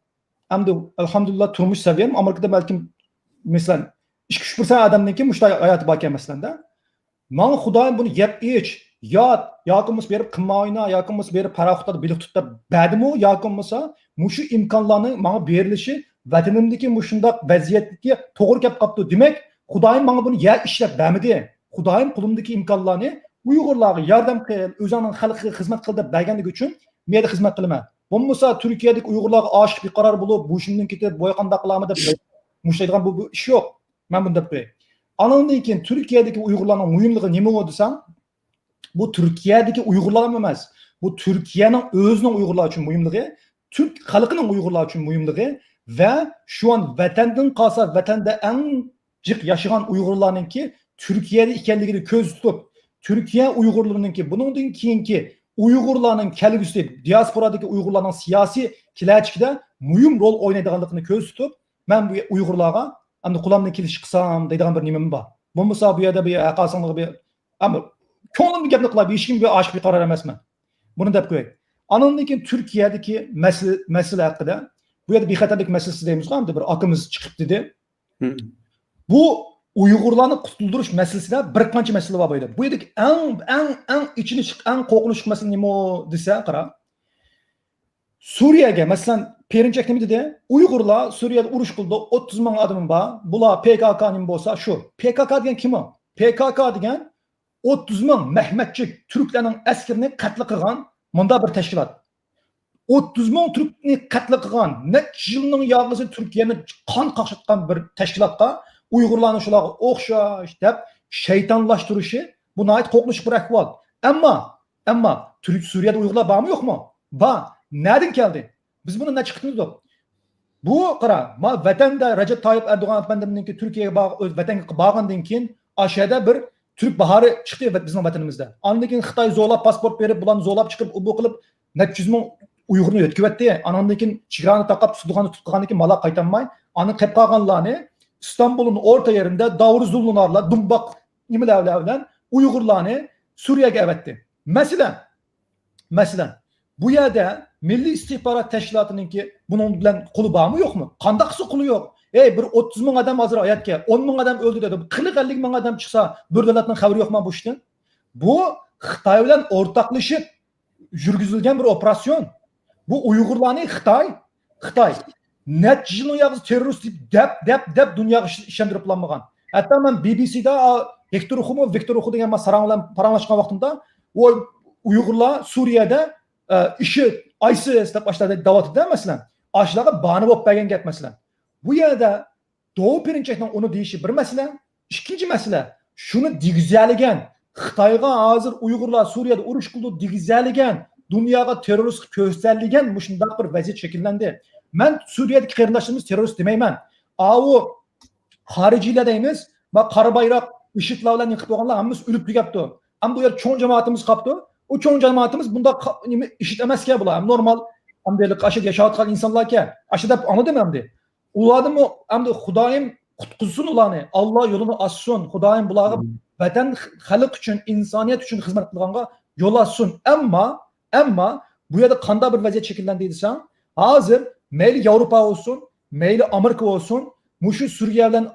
endi alhamdulillah turmush saviyam Amerikada balkim masalan 2-3% adamniki muştay hayatı bakıyor mesela. Man Xudoyim buni yeb ich, yot, yoqimiz berib qilmayna, yoqimiz berib paraxutda bilik tutib badimi, yoqimisa mushu imkonlarni menga berilishi vatanimdagi mushundaq vaziyatga to'g'ri kelib qolibdi. Demak, Xudoyim menga buni ya ishlab bermadi. Xudoyim qo'limdagi imkonlarni Uyg'urlarga yordam qil, o'zining xalqiga xizmat qil deb berganligi uchun men de xizmat qilaman. Bo'lmasa Turkiyadagi Uyg'urlarga oshiq bir qaror bo'lib, bu shundan ketib, bo'y qanday qilamiz deb mushlaydigan bu ish yo'q. Ben bunu da koyayım. Anladığın ki Türkiye'deki Uygurların mühimliği ne mi oldu sen? Bu Türkiye'deki Uygurlar emez. Bu Türkiye'nin özünün Uygurlar için mühimliği, Türk halkının Uygurlar için mühimliği ve şu an vatandan kalsa vatanda en cık yaşayan Uygurların ki Türkiye'de ikenliğini köz tutup Türkiye Uygurlarının ki bunun kiyinki Uygurların kelgüsü diasporadaki Uygurların siyasi kilaçkide mühim rol oynadığını köz tutup ben bu Uygurlara endi qulamdan kelish qilsam deydigan bir nimam bor. Bo'lmasa bu yerda bir aqalsonliq bir ammo ko'nglimni gapni qilib hech kimga oshiq bir qaror emasman. Buni deb qo'yay. Anından keyin Türkiye'deki mesele hakkında bu yerda bexatarlik meselesi deymiz hamda bir akımız çıkıp dedi. Bu Uygurlarni qutuldirish meselesida bir qancha masala bor edi. Bu yerdagi eng ichini eng qo'rqinchli masala nima desa, qara. Suriyaga masalan Perinçek nima dedi? Uygurlar Suriyada urush qildi, 30 ming odam bor. Bular PKK'ning bo'lsa shu. PKK degan kim o? PKK degan 30 ming Mehmetçik Türklarning askarini qatl qilgan bunda bir tashkilot. 30 ming Türkni qatl qilgan, necha yilning yog'isi Turkiyani qon qaqshatgan bir tashkilotga Uygurlarni shularga o'xshash deb shaytonlashtirishi bu nihoyat qo'rqinchli bir ahvol. Ammo Türk Suriyada Uygurlar bormi yo'qmi? Bor. Nereden geldi? Biz bunu ne çıktınız? Bu qara, ma vatanda Recep Tayyip Erdoğan efendimizin Türkiye'ye vatanga bağlandan keyin aşağıda bir Türk baharı çıktı bizim vatanımızda. Andan keyin Xitoy zo'lab pasport berib, bularni zo'lab chiqib, bu qilib, necha yuz ming Uyg'urni o'tkazdi. Andan keyin chegarani taqab, sudg'ani tutgandan keyin mala qaytanmay, ani qilib qolganlarni İstanbul'un orta yerinde davur zulunlarla, dumbaq nimalar bilan Uyg'urlarni Suriyaga avatdi. Mesela bu yerda Milli İstihbarat Teşkilatı'nınki bunun bilen kulu bağ mı yok mu? Kandaksı kulu yok. Bir 30 bin adam hazır hayatke, 10 bin adam öldü dedi. 40-50 bin adam çıksa bir devletin haberi yok mu bu işten? Bu Xitay bilen ortaklaşıp yürgüzülgen bir operasyon. Bu Uygurlarını Xitay net yılın yağız terörist dep dünya işlendiriplanmagan. Hatta ben BBC'da Victor Hugo degen paranlaşkan vaktinde o Uygurlar Suriye'de işi ISIS deb başladı davat eder mesela. Aşılaga bağını bop bergen gap mesela. Bu yerda Doğu Perinçek'ten onu deyişi bir mesele. İkinci mesele şunu digizeligen Xitayga hazır Uygurlar Suriye'de uruş kıldı digizeligen dünyaya terörist kösterligen muşundaq bir vaziyet şekillendi. Ben Suriye'deki kardeşlerimiz terörist demeymen. O hariciler deyimiz bak kara bayrak IŞİD'le bilen yıkıp olanlar hammamiz ölüp yaptı. Ama bu yer çoğun cemaatimiz kaptı. O çoğun cemaatimiz bunda işitemez ki bular. Normal hamdelik aşıda yaşayatkan insanlar ki aşıda anladım hem de. Uladı mı hem de Hudayim kutkusun ulanı. Allah yolunu açsın. Hudayim buları vatan halk için, insaniyet için hizmet kılığına yol açsın. Ama bu yerde kanda bir vaziyet şekillendiysen hazır meyli Avrupa olsun, meyli Amerika olsun, muşu Suriye'den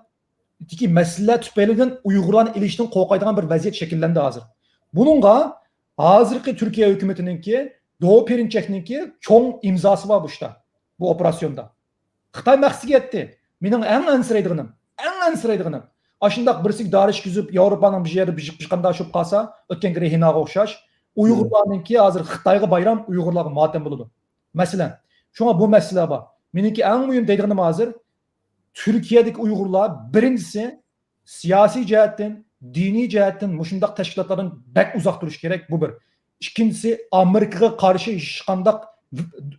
iki mesele tüpeliden Uygurların ilişkinin korkaydıgan bir vaziyet şekillendi hazır. Bununla hazırki Türkiye hükümetininki, Doğu Perinçek'ninki çoğun imzası var bu işte, bu operasyonda. Xitay məqsidi etdi. Menin en ensireydiğim. Aşındaq birisi dariş güzüp Avrupa'nın bir yeri bir aşıp kalsa, ötken rehinağa okşaş. Uygurlarınki hazır Xitayga bayram, Uygurlarga matem buludu. Mesela, şuna bu mesele var. Meninki en mühim dediğim hazır, Türkiye'deki Uygurlar birincisi siyasi cihetten, dini cihetten muşundaq teşkilatların bek uzak duruş gerek bu bir. İkincisi Amerika'ya karşı işkandak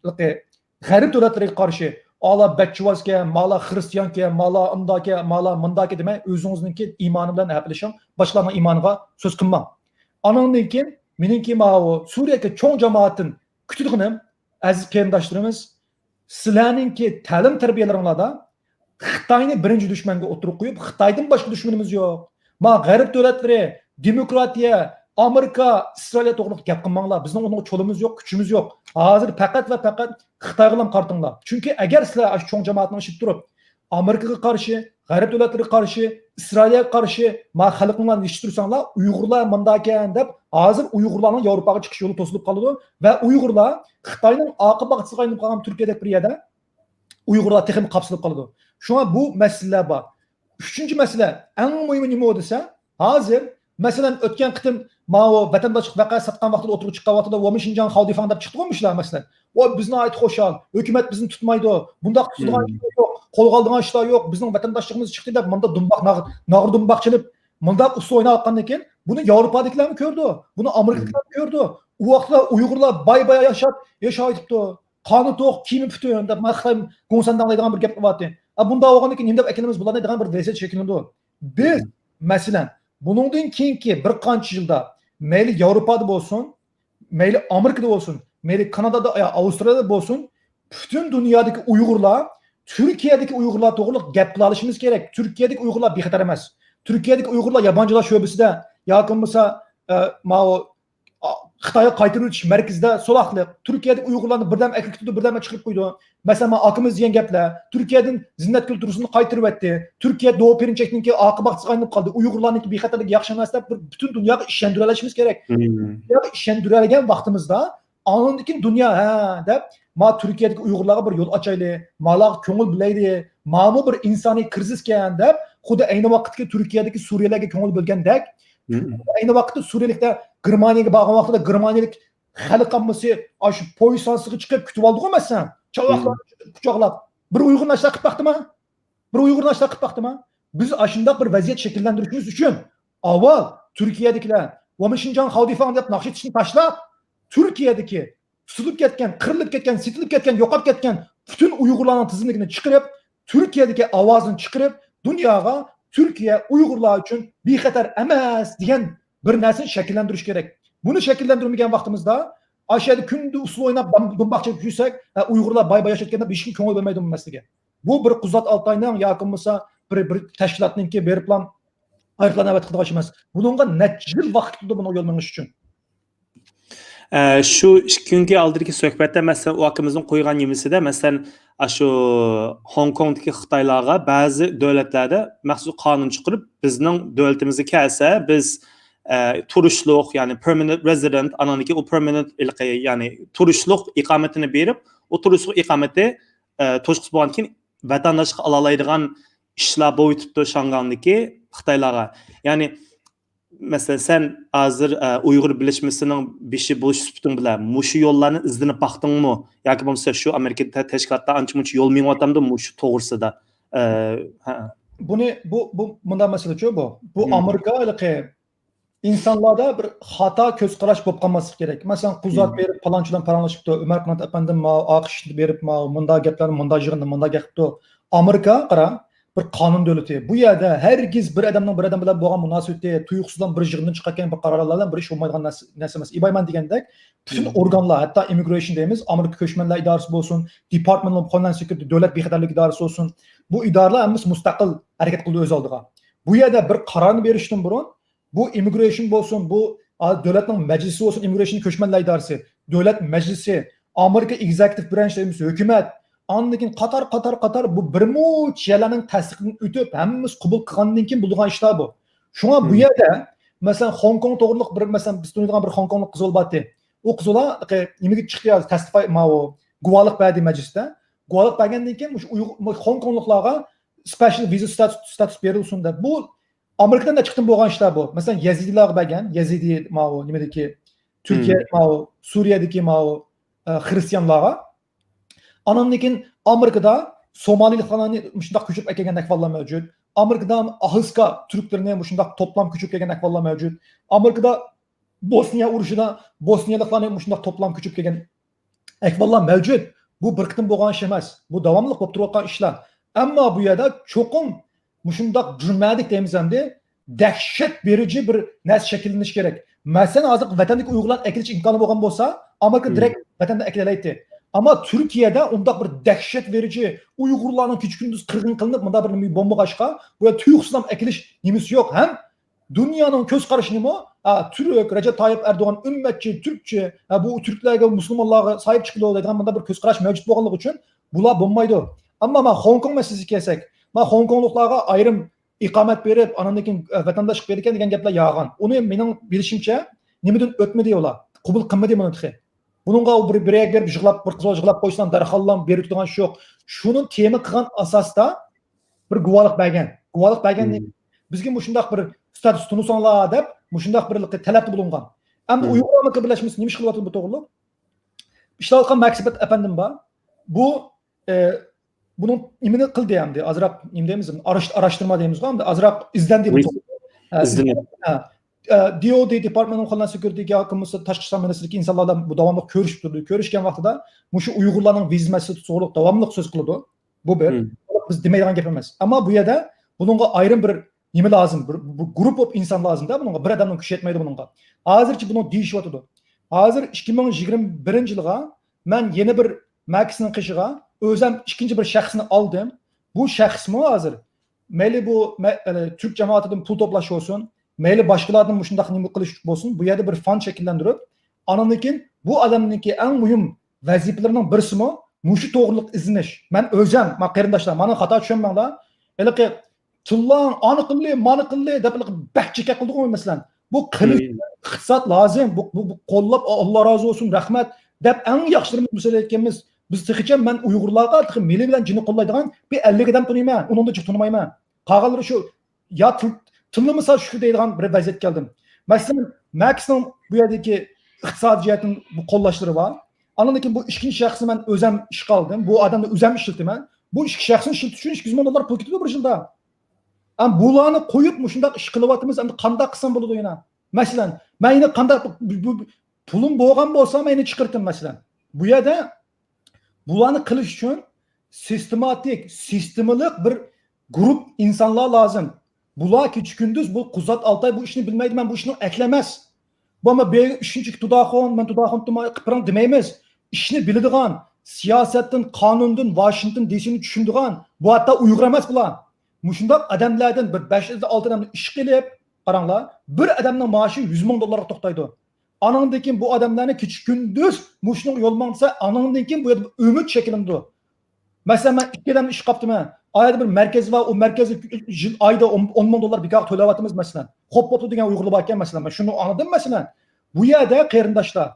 garip devletlere karşı ala Bekçivazke, mala Hristiyanke, mala ındake, mala mındake deme özünüzdeki imanı bilen yapılışım başlarına imanıga söz kılmam. Anandan keyin meninki o Suriye'deki çoğun cemaatin kütüdüğünüm aziz kerimdaşlarımız sizlerninki ta'lim terbiyeleringlarda Xitayni birinci düşmanga oturup koyup Xitaydan başka düşmanımız yok. Garip devletleri, demokratiya, Amerika, İsrail'e to'g'ri gap qilmanglar. Bizning onun çolumuz yok, küçümüz yok. Hazır fakat Xitayga qartinglar. Çünkü eğer sizlar çoğun cemaatni işit turib Amerikaga qarshi, garip devletlere qarshi, İsrail'e qarshi xalqinglarni ishit tursanglar, Uygurlar mında ekan deb hazır Uygurlarning Avrupaga chiqish yo'li to'silib qoladi ve Uygurlar Xitoyning oqibatsiz qaynab qolgan Turkiyadagi bir yerda Uygurlar texim qapsilib qoladi. Şuna bu meseleler var. Üçüncü mesele en mühimi nima desa, hazır mesela ötken qitim o vatandaşlık vaka satkan vaqtida oturup çıkan vaqtida o Şinjan Xaldi deb chiqib qo'ymishlar mesela. O bizni ait xo'shal, hukumat bizni tutmaydi. Bunda tutulgan yok, qo'lga oldigan ishlar yok. Bizning vatandaşlığımız chiqdi deb bunda dumbaq nag'ir dumbaqchilib bunda usul o'ynayotgandan keyin buni Yevropadagilar mı gördü? Bunu Amerikalılar mı gördü? O vaqtda Uygurlar bay yaşayıptı. Qoni to'q, kiyimi бүтін deb Xitoy Gongsandan deydigan bir gap qilyapti. Bunda olgandan keyin nima deb ekanimiz bularni degan bir vaziyat shekillandi. Biz masalan buningdan keyingi bir qancha yilda mayli Yevropada bo'lsin, mayli Amerikada bo'lsin, mayli Kanadada, Avustraliyada bo'lsin, bütün dünyadaki Uygurlar, Türkiye'deki Uygurlar to'g'ri gap qila olishimiz kerak. Türkiye'deki Uygurlar bexatar emas. Türkiye'deki Uygurlar yabancılar şöbesida yoki bo'lmasa Xitoyga qaytarib o'tish markazida so'roqliq, Turkiyada Uyg'urlarni birdan akil tutdi, birdan chiqarib qo'ydi. Masalan, akimiz degan gaplar, Turkiyadan zinnat kulturasini qaytarib o'tdi. Turkiya Doğu Perinçekninki oqibatsiz aylanib qoldi. Uyg'urlarniki bexatarligi yaxshi emas deb butun dunyoga ishontirishimiz kerak. Dunyoga ishontiradigan vaqtimizda andan keyin dunyo deb ma Turkiyadagi Uyg'urlarga bir yo'l ochayli, malar ko'ngil bilaydi, ma'mu bir insoniy krizis ekan deb, xuddi ayni vaqtda Turkiyadagi Suriyalarga ko'ngil bo'lgandek, ayni vaqtda Suriyalikda Germaniyaga borgan vaqtida Germaniyalik xalq ammasi shu poysansiga chiqib kutib oldi emassan. Chavoqlar quchoqlab bir Uyg'ur nashar qilib baxtimi? Bir Uyg'ur nashar qilib baxtimi? Biz shunday bir vaziyat shakllantirishimiz uchun avval Turkiyadagilar va Shinjon Xodifan deb naqsh etishni tashlab, Turkiyadagi tutilib ketgan, qirilib ketgan, sitilib ketgan, yo'qolib ketgan butun Uyg'urlarning tizimligini chiqarib, Turkiyadagi ovozini chiqarib, dunyoga Türkiye Uyg'urlar uchun bexatar emas degan bir narsani shakllantirish kerak. Buni shakllantirmagan vaqtimizda aşağıda kundu usul o'ynab bombaqcha yursak, Uyg'urlar boy yashayotganda hech kim ko'ngil bo'lmaydi bunisiga. Bu bir Quzat Altayning yoki bo'lmasa bir tashkilotningki berib plan ayirlanib qilgan ish emas. Buningga necha yil vaqt ketdi buni yo'l menish uchun. Şu kunki oldingi suhbatda masalan u akimizning qo'ygan yemisida masalan shu Hong Kongdagi Xitoylarga ba'zi davlatlarda maxsus qonun chiqarib bizning davlatimizga kelsa biz turishliq ya'ni permanent resident ananiki u permanent ya'ni turishliq iqomatini berib o turishliq iqomati to'shqis bo'lgandan keyin vatandoshlik ola oladigan ishlar bo'yitibdi Shanghay'dagi Xitoylarga. Ya'ni mesela sen hazır Uyghur Birleşmesi'nin bir şey buluş sütun bile muşu yollarını izlenip baktın mı? Yani mesela şu Amerika'da teşkilatta anca muç yol miyim atamdı muşu doğrusu da. Bu bundan mesele şu bu. Bu Amerika ile insanlarda bir hata göz qarash bo'lib qolması gerek. Mesela Quzat berib palonchidan paranlaşıptı. Ömer Qanat efendim AQSh berib munda gaplarni munda yig'indi, munda gapdi. Amerika qara bir qonun davlati. Bu yerda herkes bir adamning bir adam bilan bo'lgan munosabatda tuyuqsizdan bir yig'indan chiqargan bir qarorlardan bir ish bo'lmaydigan narsa emas. İbayman degandek bütün organlar, hatta immigration deymiz, Amerika Ko'chmanlar idorasi bo'lsin, Department of Homeland Security davlat bexatarlik idorasi bo'lsin, bu idoralar hammasi mustaqil harakat qildi o'z oldiga. Bu yerda bir qarorni berishdan burun bu immigration bo'lsin, bu davlatning majlisi bo'lsin, immigration Ko'chmanlar idorasi, davlat majlisi, Amerika executive branch deymiz, hukumat Anlakin qatar bu bir muç yerlarning tasdiqini o'tib, hammamiz qabul qilgandan keyin bo'lgan ishlar bu. Shunga bu yerda masalan Hong Kong to'g'riliq bir masalan biz taniydigan bir Hong Konglik qiz bo'ldi. U qizlar nimaga chiqdi yoz tasdiq guvohlik berdi majlisda. Guvohlik bergandan keyin Hong Kongliklarga special visa status berilsin deb. Bu Amerikadan da chiqdim bo'lgan ishlar bu. Masalan Yazidiylar bergan, Yazidi nimadagi Turkiya Suriyadagi xristianlarga Anamdan keyin Amerikada Somaliliklarni shunday ko'chib kelgan ahvollar mavjud. Amerikada Ahıska Türklarni shunday toplam ko'chib kelgan ahvollar mavjud. Amerikada Bosniya urushida Bosniyaliklarni shunday toplam ko'chib kelgan ahvollar mavjud. Bu bir qitim bo'lgan ish emas. Bu davomli bo'lib turayotgan ishlar. Ammo bu yerda cho'qim shunday jurnalik deymiz hamda dahshat beruvchi bir narsa shakllanish kerak. Masalan, hozir vatandagi Uyg'urlar akilish imkoni bo'lgan bo'lsa, Amerika direkt vatanda akilaydi. Ama Türkiye'de onda bir dehşet verici Uygurlarning kecha kunduz qirg'in qilinib, bunda bir bomba qashqa, bu yerda tuyuqsizdan akilish nimasi yo'q. Ham dunyoning ko'z qarashi nima? Turk, Recep Tayyip Erdo'g'an ummatchi, Türkçe, bu Türklarga, musulmonlarga sahib chiqiladi degan bunda bir ko'z qarash mavjud bo'lganligi uchun bular bo'lmaydi. Ammo men Hong Kong masalasiga kelsak, men Hong Kongliklarga ayrim iqomat berib, andan keyin vatandoshlik bergan degan gaplar yog'an. Uni mening bilishimcha nimadan o'tmadi ular. Qabul qilmadi buni. Bununla bir berib yig'lab bir qiz yig'lab qo'ysan darxallam berib turgan ish yo'q. Shuni tema qilgan asosda bir guvohlik bergan. Guvohlik bergan bizga shunday bir status tunusonlar deb shunday bir talabda bulungan. Endi Uyg'urlar birlashmasi nima ish qilyapti bu to'g'riliq? Ishlayotgan Maksibat efendim bor. Bu bunun nimani qildi hamda azroq nima deymiz? Araştırma deymiz hamda azroq izlandi bu. DOD Department of Homeland Security'ga hakkımızda tashqi ishlar ministrligi insonlardan bu davomli ko'rishib turdi. Ko'rishgan vaqtida shu Uyg'urlarning vizmasi to'g'riliq davomli so'z qiladi. Bu bir biz demaydigan gap emas. Ammo bu yerda buningga ayrim bir nima lozim? Bir guruh of inson lozimda buningga bir odamning kuchi yetmaydi buningga. Hozircha buni deyishyapti. Hozir 2021-yilga men yana bir Maxning qishiga o'zim ikkinchi bir shaxsni oldim. Bu shaxsmi hozir mayli bu Türk jamoatidan pul to'plash olsun, mayli boshqalarning shunday nima qilish bo'lsin, bu yerda bir fond shakllantirib, Anandakin bu adamniki en mühim vazifelerining birisi mi? Muşu doğruluk izleniş. Ben özüm, ma qarindoshlar, mana xato tushunmanglar. Elki tillan, ani qilli, mani qilli deb bahchika qildi qo'y masalan. Bu qilish iqtisod lazım. Bu qo'llab Allah razı olsun, rahmat deb eng yaxshilarimiz misol aytganmiz. Biz tıkıcan ben Uygurlarga tıkı meli bilen cini qollaydigan bir 50 adam tanıyman. Onun da çok tanımayman. Qağaları şu ya tıllı misal şu deydigan bir vaziyet geldim. Mesela Max'ın bu yerdeki iqtisadi jihatın bu qollashları var. Anladın bu ikinci şahsı ben özem iş kaldım. Bu adamda özem işletim. Bu iki şahsın işletiş için 200 milyon dolar pul gidiyor bir yılda. Ama bularını koyup mu şunda iş kılıvatımız hem de kanda kısım buludu yine. Mesela ben yine kanda pulum boğan bolsa ben yine çıkarttım mesela. Bu yerde bularını kılış için sistematik, sistematik bir grup insanlar lazım. Bular küçük gündüz bu Kuzat Altay bu işini bilmeydi ben bu işini eklemez. Bu ama bir üçüncü tudahon, ben tudahon kıpran demeyimiz. İşini bildiğin, siyasetten, kanundan, Washington DC'ni düşündüğün, bu hatta uygulamaz bular. Muşundak adamlardan bir 5-6 adamın iş gelip, qaranglar, bir adamın maaşı 100 milyon dolara toktaydı. Anandakin bu adamlarını küçük gündüz muşunun yolmansa anandakin bu ümit şeklinde. Mesela ben 2 adamın iş kaptım ha. Ayda bir merkez var, o merkezi ayda 10 milyon dolar bir kadar tölevatımız mesela. Hop degan Uygurlu bakken mesela. Ben şunu anladım mesela. Bu yerde qarindoshlar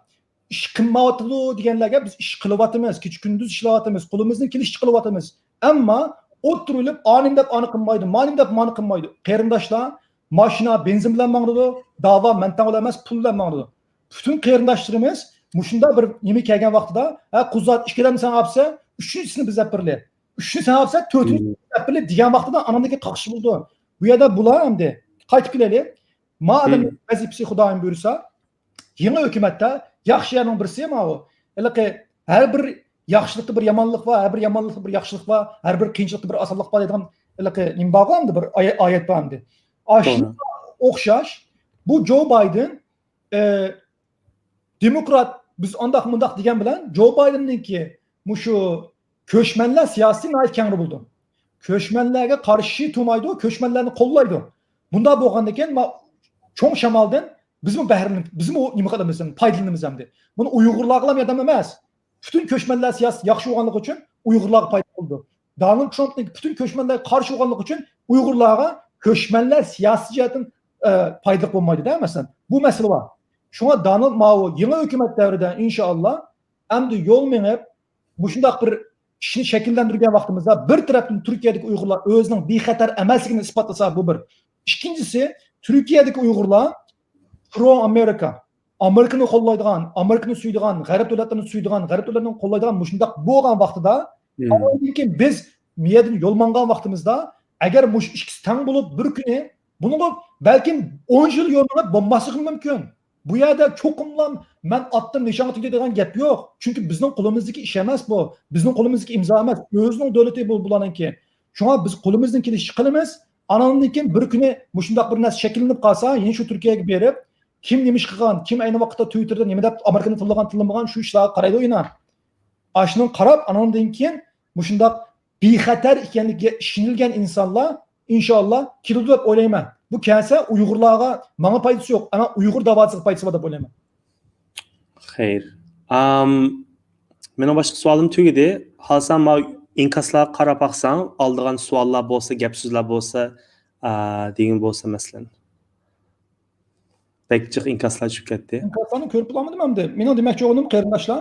iş qilmayotdi deganlarga biz ish qilyapmiz, kecha kunduz ishlayapmiz, qo'limizdan kelishcha qilyapmiz. Ammo o'tirilib anim deb ani qilmaydi, manim deb mani qilmaydi. Qarindoshlar mashina benzin bilan mangdi, da'vo mantan emas, pul bilan mangdi. Bütün qarindoshlarimiz mushunda bir nima kelgan vaqtida, ha Quzat ishkidan sen olsa, 3-chisini biz yapirli. 3-ni sen olsa 4-ni yapirli degan vaqtida anamdagi qaqshi bo'ldi. Bu yerda bular hamda qaytib kelaylik. Ma adam vazifasi Xudoyim buyursa yeni hükümette yaxshi yerning birisi ama o. Elki her bir yaxshilikda bir yomonlik var, her bir yomonlikda bir yaxshilik var, her bir qiyinchilikda bir osonlik var degan elki nima bo'lgandi bir oyat bo'lgandi. Aslında o'xshash bu Joe Biden demokrat biz andaq mundaq degan bilan Joe Biden'ninki mushu köşmenler siyasi nayt kengri buldu. Köşmenlerge karşı turmaydı, köşmenlerini kollaydı. Bunda bo'lgandan keyin cho'ng shamoldan bizim o nima qilamiz, foydalanamiz hamdi. Buni Uyg'urlarga ham yordam emas. Bütün köşmenler siyasi yaxshi bo'lganligi uchun Uyg'urlarga foyda bo'ldi. Donald Trumpning bütün köşmenler qarshi bo'lganligi uchun Uyg'urlarga köşmenler siyasi jihatdan foyda bo'lmaydi-da masalan. Bu masala bor. Shunga Donald Mao yeni hukumat davrida inshaalloh hamda yo'l menib mushundaq bir ishni shakllantirgan vaqtimizda bir tarafdan Turkiyadagi Uyg'urlar o'zining bexatar emasligini isbotlasa bu bir. İkincisi Türkiye'deki Uygurlar pro-Amerika, Amerika'nı kollaydigan, Amerika'nı suydigan, g'arb davlatlarini suydigan, g'arb davlatlarini kollaydigan mushundaq bo'lgan vaqtida, ammoki biz miyadan yo'lmangan vaqtimizda agar mush ikkisi tang bo'lib bir kuni buni balkim 10 yil yo'lmanib bo'lmasligi mumkin. Bu yerda cho'qimlan men otdim nishon otdim degan gap yo'q. Chunki bizning qo'limizdagi ish emas bu. Bizning qo'limizdagi imzo emas. O'zining davlati bo'lanki. Shunga biz qo'limizdan kelishini qilamiz. Anandan keyin bir kuni mushundaq bir narsa shakllanib qolsa, yeni shu Turkiyaga berib, kim nima ish qilgan, kim ayni vaqtda Twitterda nima deb Amerikani tilmagan shu ishlarga qaraydi o'ynar. Ashning qarab, anandan keyin mushundaq bexatar ekanligiga ishonilgan insonlar inshaalloh keladi deb o'ylayman. Bu kelsa Uyg'urlarga menga foydasi yo'q, ama Uyg'ur davosiga foydasi bor deb o'ylayman. Xeyr. Mening boshqa savolim tugadi. Halsam inkaslarga qarab baqsang, oldigan savollar bo'lsa, gap so'zlar bo'lsa, degan bo'lsa masalan. Bekçik inkaslar tushib ketdi. Inkaslarni ko'rib olmadim hamda. Mening demoqchi o'g'lim qarindoshlar.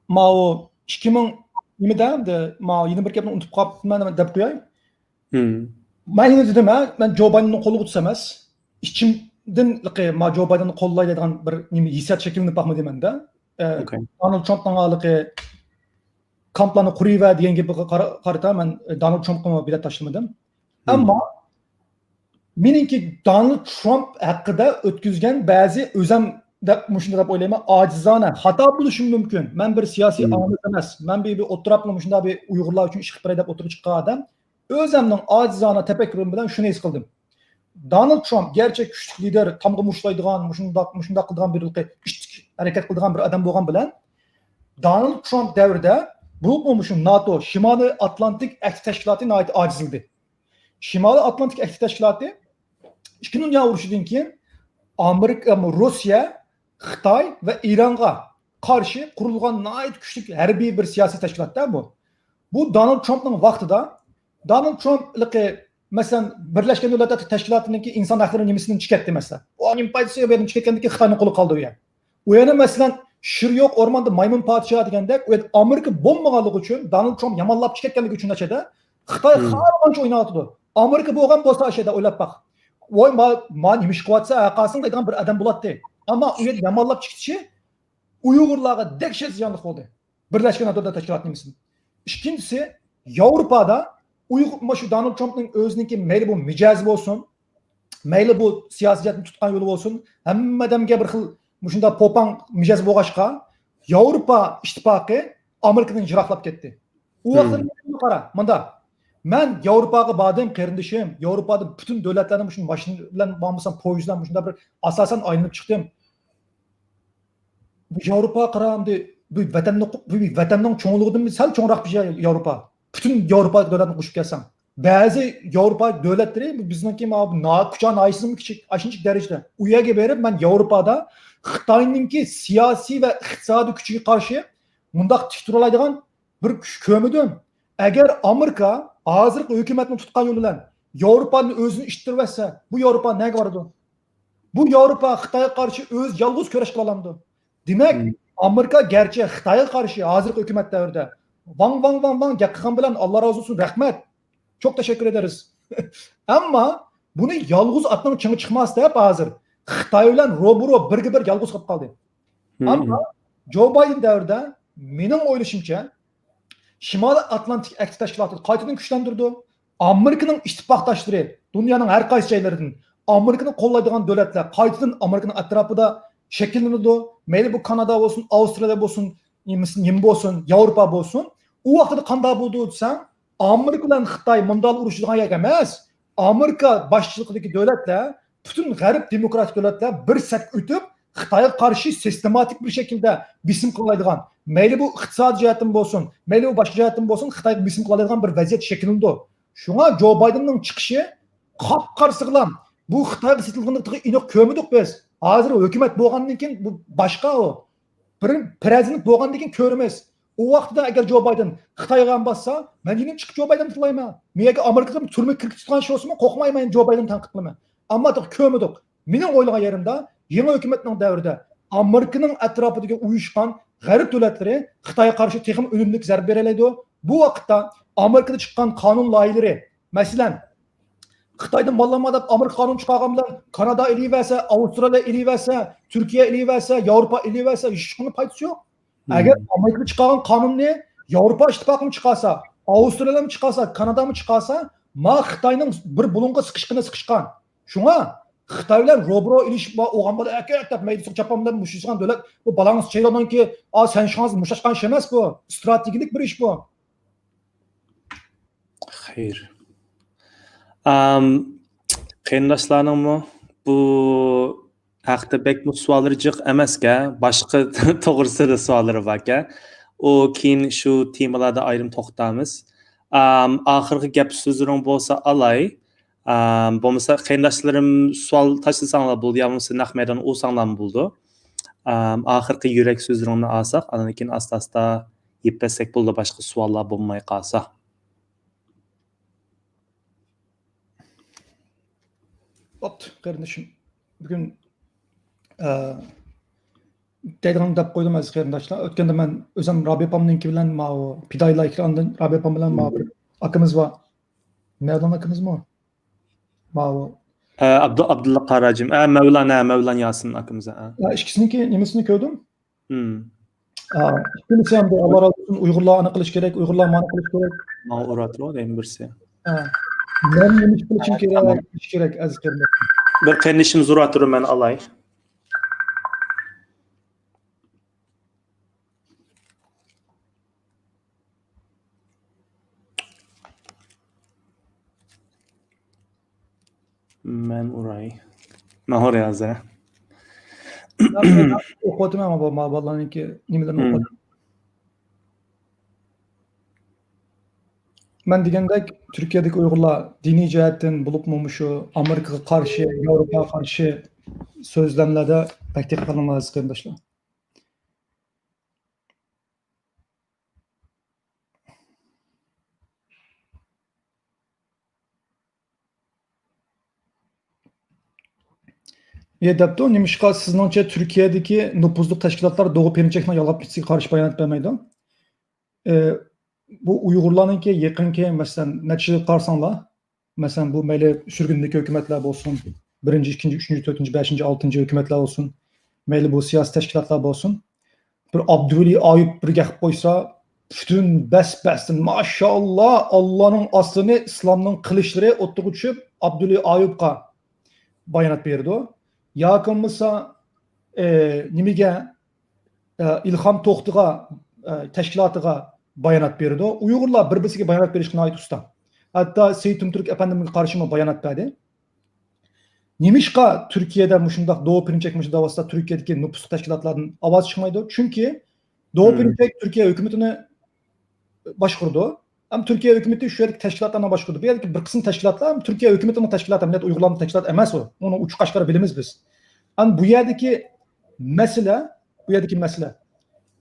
Mao 2020da mao yeni bir gapni unutib qolibman deb qo'yay. Men yine dedim ha, ben Joe Biden'ni qo'liga tutsa emas, ichimdan ma Joe Biden'ni qo'llaydigan bir nima hissiyat shakllanib baqma demanda. Donald Trumpning haliqi kamplarni quriva degan gapga qarata men Donald Trumpga bilet tashlamadim. Ammo meniki Donald Trump haqida o'tkazgan ba'zi o'zim deb mushunda deb o'ylayman, ojizona xato bo'lishi mumkin. Men bir siyosiy omil emas. Men bir o'tirapli mushunda bir Uyg'urlar uchun ish qilib deb o'tirib chiqqan odam. O'zimning ojizona tafakkurim bilan shuni his qildim. Donald Trump gerçek kuchli lider, tamg'a mushlaydigan, mushunda qilgan bir harakat qilgan bir odam bo'lgan bilan Donald Trump davrida bu NATO, Shimoliy Atlantik Aktiv Tashkiloti nihoyat ojizldi. Shimoliy Atlantik Aktiv Tashkiloti 2 dunyo urushidan keyin Amerika, Rossiya Xitoy va Eronga qarshi qurilgan nihoyat kuchli harbiy bir siyosiy tashkilotda bu. Bu Donald Trumpning vaqtida Donald Trump masalan Birlashgan Davlatlar Tashkilotininki inson haqlari nimasidan chiqatdi masalan. O nim paydasi yo'q yerdan chiqatgandiki Xitoyning qo'li qoldi u yer. U yana masalan shir yo'q o'rmonda maymun podsho degandek, u Amerika bo'lmaganligi uchun Donald Trump yamanlab chiqatganligi uchun achada Xitoy qancha o'ynayotdi. Amerika bo'lgan bo'lsa ashada o'ylab baq. Voy ma nima ish qilyapsa, aqasing deydigan bir odam bo'ladi. Ammo u yer yamanlab chiqishi Uyg'urlarga dahshat ziyonli bo'ldi. Birlashgan Davlatlar Tashkilotining. İkincisi, Avrupa'da şu Donald Trump'ın özününki meyli bu micazi olsun, meyli bu siyasetini tutkan yolu olsun, hemmedemge bir xil şunda popan micazi boğaşka, Avrupa İttifakı Amerika'nın jıraqlap ketdi. O vaxtın qara, manda. Men Avrupa'ga badım, qarindishim, Avrupa'da bütün devletlerin şunun başını bilen bağımlısan poyuzdan şunda bir asasen ayrılıp çıktım. Bu Avrupa qaramdı. Bu vatanning cho'ngligidan sal cho'nroq bir şey Yevropa. Bütün Yevropa davlatlarini qo'shib kelsan. Ba'zi Yevropa davlatlari bizniki kucha naysizmi kichik, ashunchalik darajada. U yerga berib men Yevropada Xitoyningki siyosiy va iqtisodiy kuchiga qarshi mundaq tik tura oladigan bir kuch ko'midim. Agar Amerika hozirgi hukumatni tutgan yo'li bilan Yevropani o'zini ishtirib olsa, bu Yevropa nega boradi? Bu Yevropa Xitoyga qarshi o'z yolg'iz kurash qila oladi. Demak, Amerika gerçi Xitoyga qarshi hozirgi hukumat davrida vang gap qilgan bilan Alloh rozi olsun rahmat. Çok teşekkür ederiz. Ama bunu yolg'iz atning chingi chiqmas deb hozir Xitoy bilan roburo birga bir yolg'iz qolib qoldi. Ammo Joe Biden davrida mening o'ylashimcha Shimoliy Atlantik Aktiv Tashkiloti qaytadan kuchlantirdi. Amerikaning ittifoqdoshlari dunyoning har qaysi joylaridan Amerikani qo'llaydigan davlatlar qaytadan Amerikaning atrofida şekillenildi. Meyli bu Kanada olsun, Avustralya olsun, Yim olsun, Avrupa olsun. O vaxtda qanday bo'ldi desam, Amerika bilan Xitoy mundal urushadigan yer emas. Amerika boshchiligidagi davlatlar, bütün g'arb demokratik davlatlar bir sak o'tib, Xitoyga qarshi sistematik bir şekilde bisim qiladigan, meyli bu iqtisodiy jihatdan bo'lsin, meyli bu boshqa jihatdan bo'lsin, Xitoyga bisim qiladigan bir vaziyat shakllandi. Shunga Joe Bidenning chiqishi qop-qarsi qilam. Bu Xitoyga setilganlikni aniq ko'rmadik biz. Hozir hukumat bo'lgandan keyin bu boshqa o. Prezident bo'lgandan keyin ko'ramiz. O vaqtda agar Joe Biden Xitoyga bossa, men yine chiqib Joe Biden tilayman. Menga Amerikada turma kiritgan şey olsa, qo'rqmayman Joe Biden tanqid qilaman. Ammo ko'rmadik. Mening o'ylagan yerimda yangi hukumatning davrida Amerikaning atrofidagi uyushgan g'arb davlatlari Xitoyga qarshi texnik unumli zarba beradi. Bu vaqtda Amerikada chiqqan qonun loyihalari, masalan, Xitoydan mollama deb Amerika qonun chiqargan bilan Kanada eliversa, Avustraliya eliversa, Turkiya eliversa, Yevropa eliversa hech qanday foydasi yo'q. Agar Amerika chiqargan qonunni Yevropa ittifoqi chiqarsa, Avstraliya chiqarsa, Kanada chiqarsa, ma Xitoyning bir bulunga siqishgan. Shunga Xitoy bilan robro ilish va o'g'an bola deb maydisi chapam bilan mushishgan davlat bu balans chaylanonki, sen shans mushashgan ish emas bu. Strategik bir ish bu. Xeyr. Qarindoshlarning bu haqda bekmi savollari jiq emasga, boshqa to'g'risida savollari borga. O keyin shu temalarda ayrim to'xtamiz. Oxirgi gap so'zlaring bo'lsa alay. Bo'lmasa qarindoshlarim savol tashlasanglar bo'ldi, yo bo'lmasa naq maydon o'sanglar bo'ldi. Oxirgi yurak so'zlaringni olsak, andan keyin asta-asta yetpasak bo'ldi, boshqa savollar bo'lmay qolsa. Kardeşim, bugün deydigan deb qo'ydim aziz qarindoshlar. O'tganda men o'zim Rabi opamninki bilan Pidayla ekrandan Rabi opam bilan bir akamiz bor. Mevlon akimizmi? Abdulla Qarajim. Mevlan Yasin akamiz. İkisininki nimasini ko'rdim? İkisi ham da Allah razı olsun Uyg'urlar ana qilish kerak, Uyg'urlar mana qilish kerak. Mana uratro deyim birsi. Men nima qilishim kerak aziz qarindoshlar. Bir qarindishimiz uratro men alay. Men uray. Mahor yazar. O'qidim ama bu bolalarniki nimalarni o'qidim. Men degandek Turkiyadagi Uyg'urlar diniy jihatdan bo'libmi shu Amerikaga qarshi, Yevropaga qarshi so'zlamlarda Pek tek kalınlar aziz kardeşler. Depto, Nimişka sizningcha Türkiye'deki nüfuzlu teşkilatlar Doğu Perinçek'ine yalap gitsiga karşı bayanat vermeydi. Bu Uygurlarınki yakınki mesela neçe qarsanlar, mesela bu meyli sürgündeki hükümetler olsun, birinci, ikinci, üçüncü, dördüncü, beşinci, altıncı hükümetler olsun, meyli bu siyasi teşkilatlar olsun, bir Abdülü Ayıp bir gahip koysa, bütün bestin maşallah Allah'ın aslını İslam'ın kılıçları oturup Abdülü Ayıp'a bayanat verdi o. Yakınmısa nimige İlham Toxtuğa teşkilatıga bayanat berdi. Uygurlar bir-birisiga bayanat berishni aytib usta. Hatta Seyit Türk Efendimiz'in karşıma bayanat berdi. Nimişka Türkiye'de muşundaq Doğu Perinçek muşu davasında Türkiye'deki nüfus teşkilatlarının avaz çıkmaydı. Çünkü Doğu Perinçek Türkiye hükümetini başkurdu. Hem Türkiye hükümeti şu yerdeki teşkilatlarına başkurdu. Bir yerdeki bir kısım teşkilatlar hem Türkiye hükümetinin teşkilatı, millet Uygurların teşkilatı emas o. Onu uç kaşları bilimiz biz. Ama bu yerdeki mesele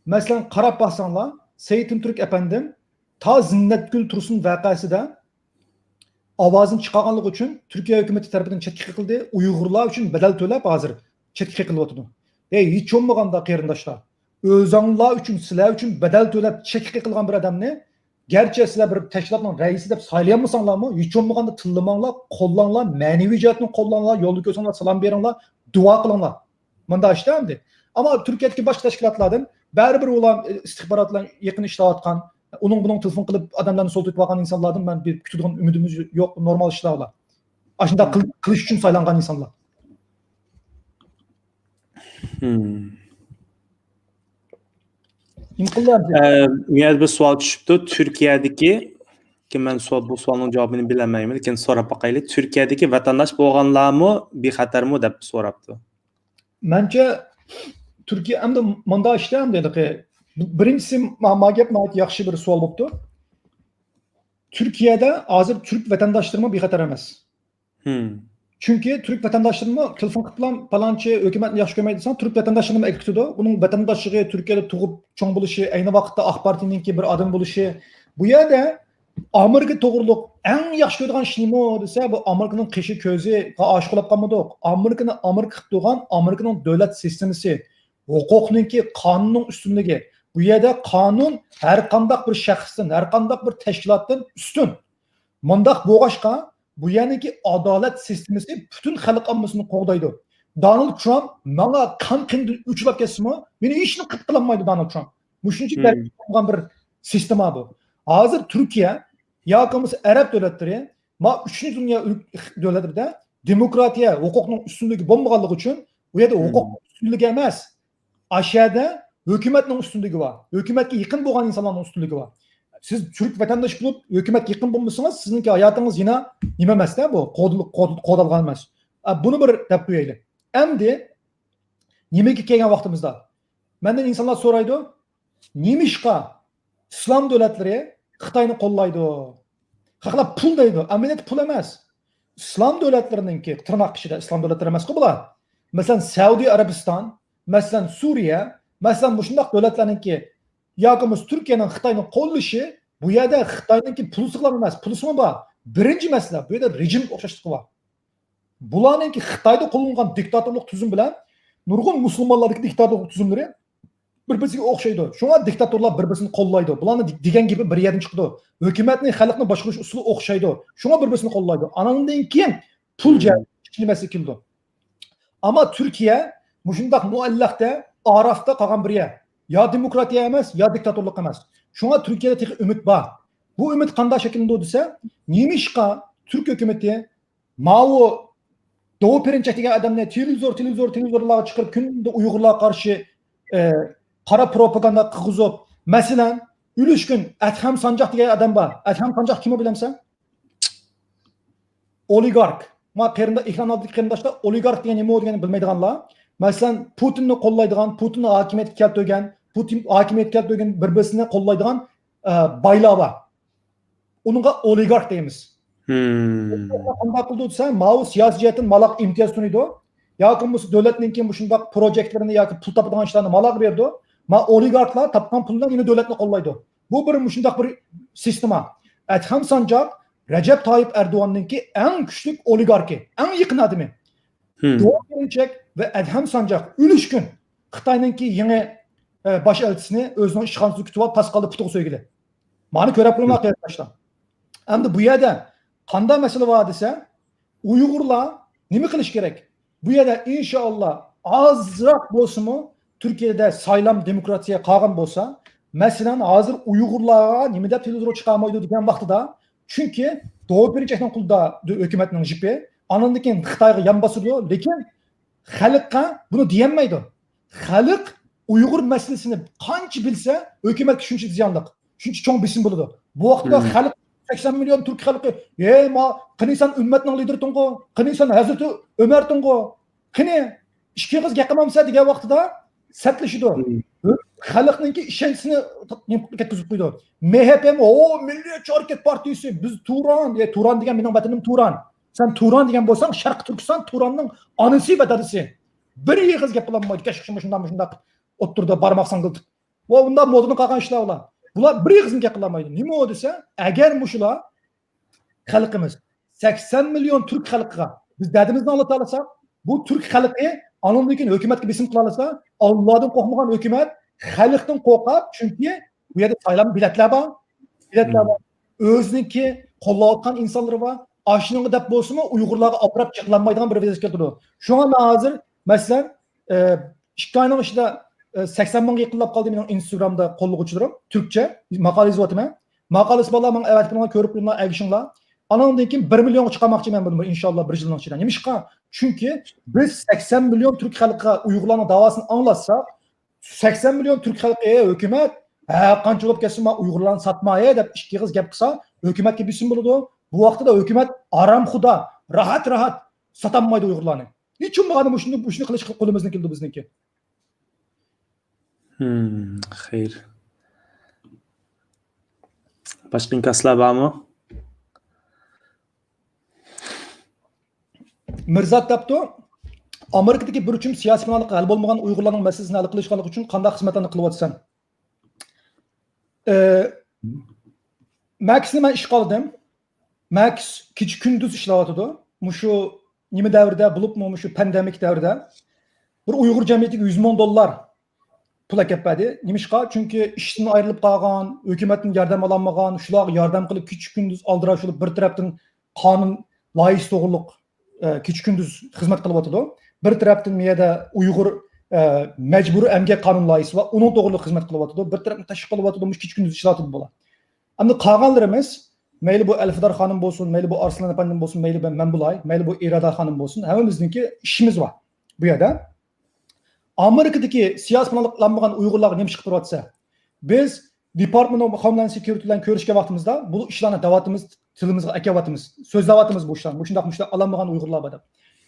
mesela qarab baxsanlar, Seyit Türk Efendim ta Zinnetgül Tursun vakasida ovozini chiqarganligi uchun Türkiye hükümeti tarafidan chetga qildi. Uyg'urlar uchun bedel to'lab hozir chetga qilyapti. Hech bo'lmaganda qarindoshlar, o'zinglar uchun, sizlar uchun bedel to'lab chetga qilgan bir odamni garchi sizlar bir tashkilotning raisi deb saylayolmasanglarmi, hech bo'lmaganda tillamanglar, qo'llanglar, ma'naviy jihatdan qo'llanglar, yo'lda ko'rsanglar, salom beringlar, duo qilinglar. Bunda işte endi. Ama Türkiye'deki başka teşkilatlardan baribir olan istihbaratla yakın işleyotgan, bunun telefon kılıp adamlarını so'ltib olgan insanlardan ben bir kutadigan ümidimiz yok, normal ishlarlar. Aslında kılıç için saylangan insanlar. Eğer bir sual düşüptü. Türkiye'deki ki ben bu sualın cevabını bilemeyim. Lekin so'rab bakaylı. Türkiye'deki vatandaş bo'lganlar mı bir xatar mı deb so'rabdi. Bence Türkiye hem de manda işte hem de birincisi magep yaxshi bir sual bo'libdi. Türkiye'de hozir Türk vatandaşlarına bir xatar emas. Çünkü Türk vatandaşlarına telefon qilib palanchi hükümetni yaxshi ko'rmaydisan, Türk vatandaşlarına ekitdi. Bunun vatandaşlığı Türkiye'de tug'ib cho'ng bo'lishi, ayni vaqtda AK Parti'ninki bir adam bo'lishi. Bu yerda Amerika to'g'riliq eng yaxshi ko'radigan ish nima desa, bu Amerikaning qishi ko'ziga oshiq bo'lib qolmadik. Amerika qilib turgan Amerikaning davlat sistemasi, huquqninki qonunning ustunligi. Bu yerda qonun har qanday bir shaxsdan, har qanday bir tashkilotdan ustun. Mundaq bo'lg'ashqa bu yerdagi adolat sistemasi butun xalq ommasini qo'g'daydi. Donald Trump menga qanqindi uchlab ketsin, meni hech nima qilib qilolmaydi Donald Trump. Mushuncha bo'lgan bir sistema bu. Hozir Türkiye yoki Arab davlatlari ma 3. dunyo davlatlarida demokratiya, huquqning ustunligi bo'lmaganligi uchun bu yerda huquq ustunligi emas. Aşağıda hükümetin üstünlüğü var. Hükümetke yakın olan insanların üstünlüğü var. Siz Türk vatandaş bulup hükümet yakın bulmuşsunuz, sizinki hayatınız yine nimemez de bu. Kodalganmaz. Bunu bir tepkiyle. Hem de nimek kelgen vaktimizde. Benden insanlar soraydı. Nimişka İslam devletleri Xitayni kollaydı. Xalqlar pul deydi. Ameliyat pul emas. İslam devletlerininki tırnak kişide İslam devletleri emas ki bular. Mesela Saudi Arabistan, mesela Suriye, mesela bu şundaq devletlerinki yakımız Türkiye'nin Xitayni qo'llashi bu yerda Xitayninki pulsuzlar emas. Pulusu mu var? Birinci mesele bu yerda rejim o'xshashlığı var. Bularninki Xitayda qo'llangan diktatorlik tuzum bilan nurg'un musulmonlardagi diktatorlik tuzumlari bir-biriga o'xshaydi. Shunga diktatorlar bir-birini qo'llaydi. Bularni degan gibi bir yerdan chiqdi. Hukumatning xalqni boshqarish usuli o'xshaydi. Shunga bir-birini qo'llaydi. Anandan keyin pul nimasi keldi. Ama Türkiye mushundaq muallaqda arafda qolgan bir yer. Ya demokratiya emas, ya diktatorlik emas. Shunga Türkiye'de tek ümit var. Bu ümit qanday shaklda desa, Nimişqa Türk hükümeti Mao Doğu Perinçek degan odamni televizorlarga chiqarib kunda Uyg'urlarga qarshi qara propaganda qilg'izib, masalan, Ülüşkün Adham Sanjaq degan odam bor. Adham Sanjaq kimni bilamsan? Oligark. Ma qerinda ekran oldidagi qarindoshlar oligark degan nima bo'lganini bilmaydiganlar. Masalan, Putinni qo'llaydigan, Putinni hokimiyatga keltirgan, Putin hokimiyatga keltirgan bir-birini qo'llaydigan boylar bor. Uningga oligark deymiz. Qanday qildi desa, Mao siyosiy jihatdan maloq imtiyoz sunaydi. yoki bo'lmasa davlatninki shundoq projektlarini yoki pul topadigan ishlarni malaq berdi. Ma oligarklar topgan puldan yine davlatni qo'llaydi. Bu bir shundoq bir sistema. Adham Sanjaq Recep Tayyip Erdoğan'ınki en küçük oligarki, en yakın adamı. Doğu Perinçek ve Adham Sanjaq ülüşkün Xitay'ınki yeni baş elçisini özünün işgalcisi kütüp Pascal'da putuğu söyledi. Mani körep bulunmak arkadaşlar. Hem de bu yerde kanda mesele var dese Uygurlar nimi kılış gerek? Bu yerde inşallah azrak bolsun mu Türkiye'de saylam demokrasiye kalgan bolsa mesela hazır Uygurlara nimi de televizyon çıkarmaydı diyen vaxtıda çünkü Doğu Perinçek'ten kulda hükümetinin jipi anındaki Xitay'a yan basılıyor. Lekin halkka bunu diyemeydi. Halk Uygur meselesini kanç bilse hükümet şunca ziyanlık. Şunca çok bilsin buludu. Bu vaxtda halk 80 milyon Türk halkı ma qanisan ümmetning lideri tungo qanisan Hazreti Ömer tungo qani ikki qiz gaqamamsa degan vaqtida satlashidi. Xalqninki ishonchini ketkizib qo'ydi. MHP o Milliyetçi Hareket Partisi biz Turan Turan degan mening vatanim Turan. Sen Turan degan bo'lsang Sharq Turkiston Turanning onasi va dadasi. Bir yig'iz gap qilinmaydi. Kashqishim shundoq o'ttirdi barmoq sangiltib. Va unda modini qolgan ishlar ular. Bular bir yig'izini gap qilmaydi. Nima o desa, agar mushular xalqimiz 80 milyon Türk xalqiga biz dadimizni anlata olsak, bu Türk xalqi anondikin hukumatga besim qila olsa, Allohdan qo'rqmagan hukumat xalqdan qo'rqib, chunki bu yerda saylam biletlar bor. O'ziniki qo'llayotgan insonlar bor. Ashning deb bo'lsa-mu, Uyg'urlarga oprab chiqlanmaydigan bir vaziyat keltirdi. Shunga hozir masalan 2 oyning ichida 80 mingga yaqinlab qoldi mening Instagramda qo'llovchilarim Türkçe maqola yozyapman. Maqolasi bola men avat bilan ko'rib turibman, agishinglar. Anandan keyin 1 millionga chiqarmoqchiman bunu inshaalloh 1 yilning ichida. Nimishqa? Chunki biz 80 milyon Türk xalqiga Uyg'urlarning davosini anglatsak, 80 milyon Türk xalqi hukumat qancha bo'lib ketsin Uyg'urlarni satmaya deb ikki qiz gap qilsa, hukumatga bilsin bo'ladi. Bu vaqtda hukumat aram xudo, rahat satanmaydi Uyg'urlarni. Nechun bu shuni qilish qo'limizdan keldi bizniki? Xeyr. Başka inkaslar var mı? Mirzat debdi, Amerikadagi bir uchun siyosiy finallik hal bo'lmagan Uyg'urlarning masalasini hal qilishganlik uchun qanday xizmatlarni qilyapsan? Maxni men ish qildim. Max kecha kunduz ishlayotdi. Mushu nima davrda bo'libmi, mushu pandemik davrda bir Uyg'ur jamiyatiga 100 ming dollar pul akapadi. Nimishqa? Chunki ishdan ayrilib qolgan, hukumatdan yordam ololmagan, shularga yordam qilib kecha kunduz aldirashilib bir tarafdan qonun loyihasi to'g'riliq kecha kunduz xizmat qilyapti. Bir tarafdan miyada Uyg'ur majburiy emgak qonun loyihasi va uning to'g'riliq xizmat qilyapti. Bir tarafdan tashkil qilyapti, kecha kunduz ishlayotdi bular. Endi qolganlarimiz mayli bu Elfidar xonim bo'lsin, mayli bu Arslan apandim bo'lsin, mayli men bulay, mayli bu Irada xonim bo'lsin, hammamizniki ishimiz bor. Bu yerda Amerikadagi siyosiy planlanmagan Uyg'urlarga nima chiqib turibsa, biz Department of Homeland Security bilan ko'rishgan vaqtimizda bu ishlarni davatimiz, tilimizga akavatimiz, so'zlavatimiz bu ishlarni, bu shunday alanmagan Uyg'urlar bor deb.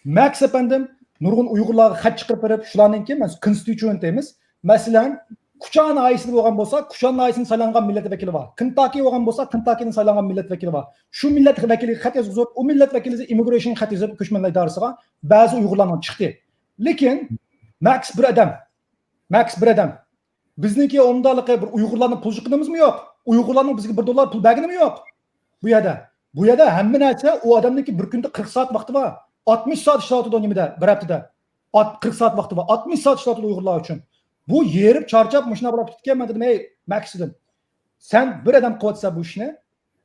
Max apandim nurg'un Uyg'urlarga xat chiqarib berib, shularningki men constituent deymiz. Masalan, Kuchan ailesi bo'lgan bo'lsa, Kuchan ailesining saylangan millat vakili bor. Kentucky bo'lgan bo'lsa, Kentuckyning saylangan millat vakili bor. Shu millat vakiliga xat yozib, u millat vakili immigration xat yozib ko'chmanlar idorasiga ba'zi Uyg'urlarning chiqdi. Lekin Max bir adam. Bizniki ondaliqi bir Uyg'urlarning pul chiqdimizmi yo'q? Uyg'urlarning bizga $1 pul berganimi yo'q? Bu yerda hamma narsa u odamniki bir kunda 40 soat vaqti bor. 60 soat ishlayotdi nimada, bir haftada. 40 soat vaqti bor. 60 soat ishlayotdi Uyg'urlar uchun. Bu yerib charchab mushuna bo'lib ketganman dedim. Ey Max dedim. Sen bir adam qilyapsan bu ishni.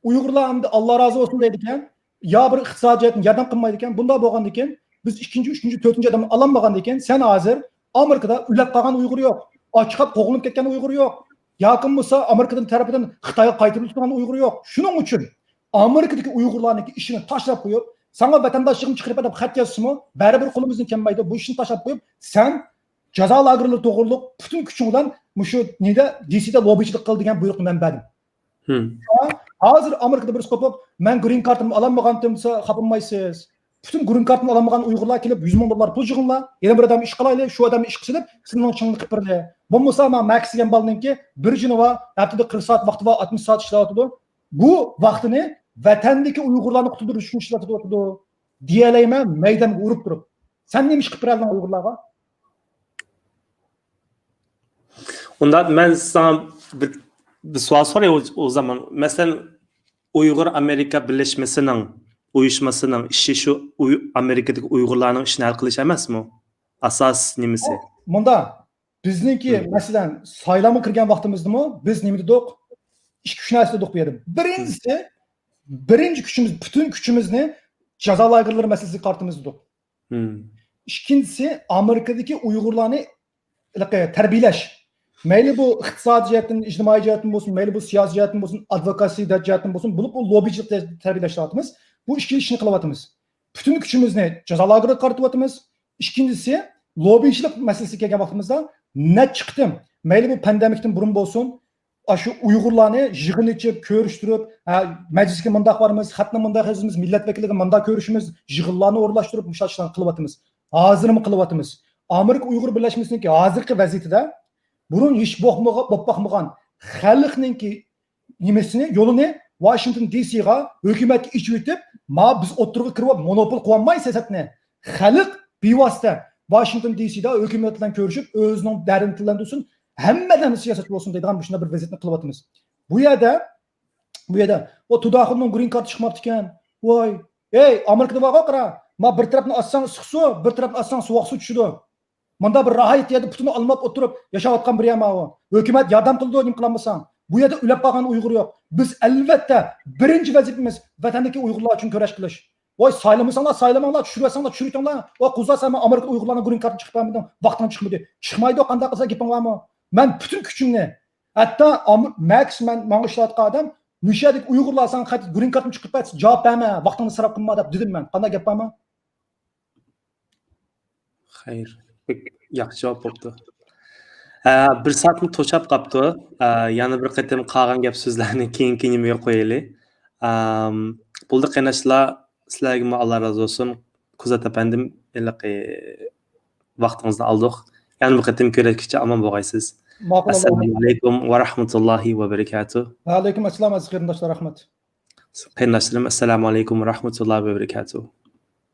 Uyg'urlar hamda Alloh rozi bo'lsin deydi ekan, yo bir iqtisodiyotni yordam qilmaydi ekan. Bunda bo'lganda ekan, biz 2-chi, 3-chi, 4-chi odamni ololmagan ekan, sen hozir Amerikada ulab qolgan Uyg'ur yo'q. Ochiqib qo'g'ilib ketgan Uyg'ur yo'q. Yaqin bo'lsa Amerikadan tarafidan Xitoyga qaytirib turgan Uyg'ur yo'q. Shuning uchun Amerikadagi Uyg'urlarning ishini tashlab qo'yib, sana vatandaşlığını çıkarıp edip xat yazsın mı? Beraber kolumuzun kemmaydı. Bu işini taşıp koyup sen ceza lagerli doğruluk bütün küçüğünden şu neyde DC'de lobbycilik kıl degen buyruğunu ben verdim. Hazır Amerika'da bir skopop ben green card'ımı alanmağantımsa kapınmaysınız. Bütün green card'ını alanmağan Uygurlar gelip $100 milyon pul çıkınlar. Yine bir adam iş kılaylı, şu adam iş kısılıp sizin çınlık kıpırlı. Bu mesela Max gen balının ki bir günü var, haftada 40 saat vakti var, 60 saat işler. Bu vaktini vatandaki Uygurlarni qutuldurush uchun ishlatyapti. Diyaleyman meydan urib turib. Sen neymiş qilib beralding Uyg'urlarga? Unda ben sana bir sual sorayım o zaman. Mesela Uygur Amerika Birleşmesi'nin uyuşmasının işi şu Amerika'daki Uygurların işini hal kılış emas mı? Asas nimesi? Munda bizniki masalan saylamga kirgan vaqtimizdami biz nima dedik? İki narsa dedik bu yerda. Birinchi kuchimiz, butun kuchimizni jazo lagerlari masalasiga qaratamiz dedik. İkincisi Amerikadagi Uyg'urlarni tarbiyalash. Mayli bu iqtisodiy jihatdan, ijtimoiy jihatdan bo'lsin, mayli bu siyosiy jihatdan bo'lsin, advokasiy jihatdan bo'lsin, bu lobbichilik tarbiyalashimiz. Bu ikki ishni qilyapmiz. Butun kuchimizni jazo lageriga qaratyapmiz. İkincisi lobbichilik masalasiga kelgan vaqtimizda ne chiqdim? Mayli bu pandemikdan burun bo'lsin, shu Uyg'urlarni yig'in ichib, ko'rishtirib, majlisga mundaq boramiz, xatni mundaq yozamiz, millat vakiliga mundaq ko'rishimiz, yig'inlarni o'rlashtirib, mush ishlarni qilyapmiz. Hozirmi qilyapmiz? Amerika Uyg'ur birlashmasining hozirgi vaziyatida burun hiç boqmagan xalqninki nimesini, yolunu Washington DC'ga hükümet içi ötüp, biz oturup kirib monopol qilolmay siyosatni. Xalq bevosita Washington DC'da hükümet bilan ko'rishib, o'zining dardini tillantirsin, hammadan siyosat bo'lsin deydigan shunday bir vaziyatni qilyapmiz. Bu yerda o Tudaxunning green card chiqmabdi ekan. Voy, ey, Amerikada vaqa qara. Bir tarafni assang issiq suv, bir tarafni assang sovuq suv tushidi. Manda bir rahat yerda putini olmab o'tirib yashayotgan bir yama o. Hukumat yordam qildi, nim qilmasan. Bu yerda ulab qolgan Uyg'ur yo'q. Biz albatta birinchi vazifamiz vatandagi Uyg'urlar uchun kurash qilish. Voy saylamanglar, tushirasanglar. O qo'zlasan Amerika Uyg'urlarning green card chiqib bermadi, vaqtdan chiqmadi. Chiqmaydi, qanday qilsa gaping bormi? Men butun kuchimni, hatto Max men menga ishlatgan odam, mushadik Uyg'urlar san green card chiqib bersa, javob berma, vaqtini sarf qilma deb dedim men. Qanday gap bormi? Xayr. Yaxshi javob bo'pti. Bir soatni to'shab qolibdi. Yana bir qatim qolgan gap so'zlarni keyin qo'yaylik. Bo'ldi qaynashlar, sizlarga Alloh razı olsun. Kuzat apandim, vaqtingizni oldik. Yana bir qatim ko'rishgacha omon bo'lg'aysiz. Assalomu alaykum va rahmatullohi va barakatuh. Va alaykum assalom aziz qarindoshlar, rahmat. Qarindoshlarım, assalomu alaykum va rahmatullohi va barakatuh.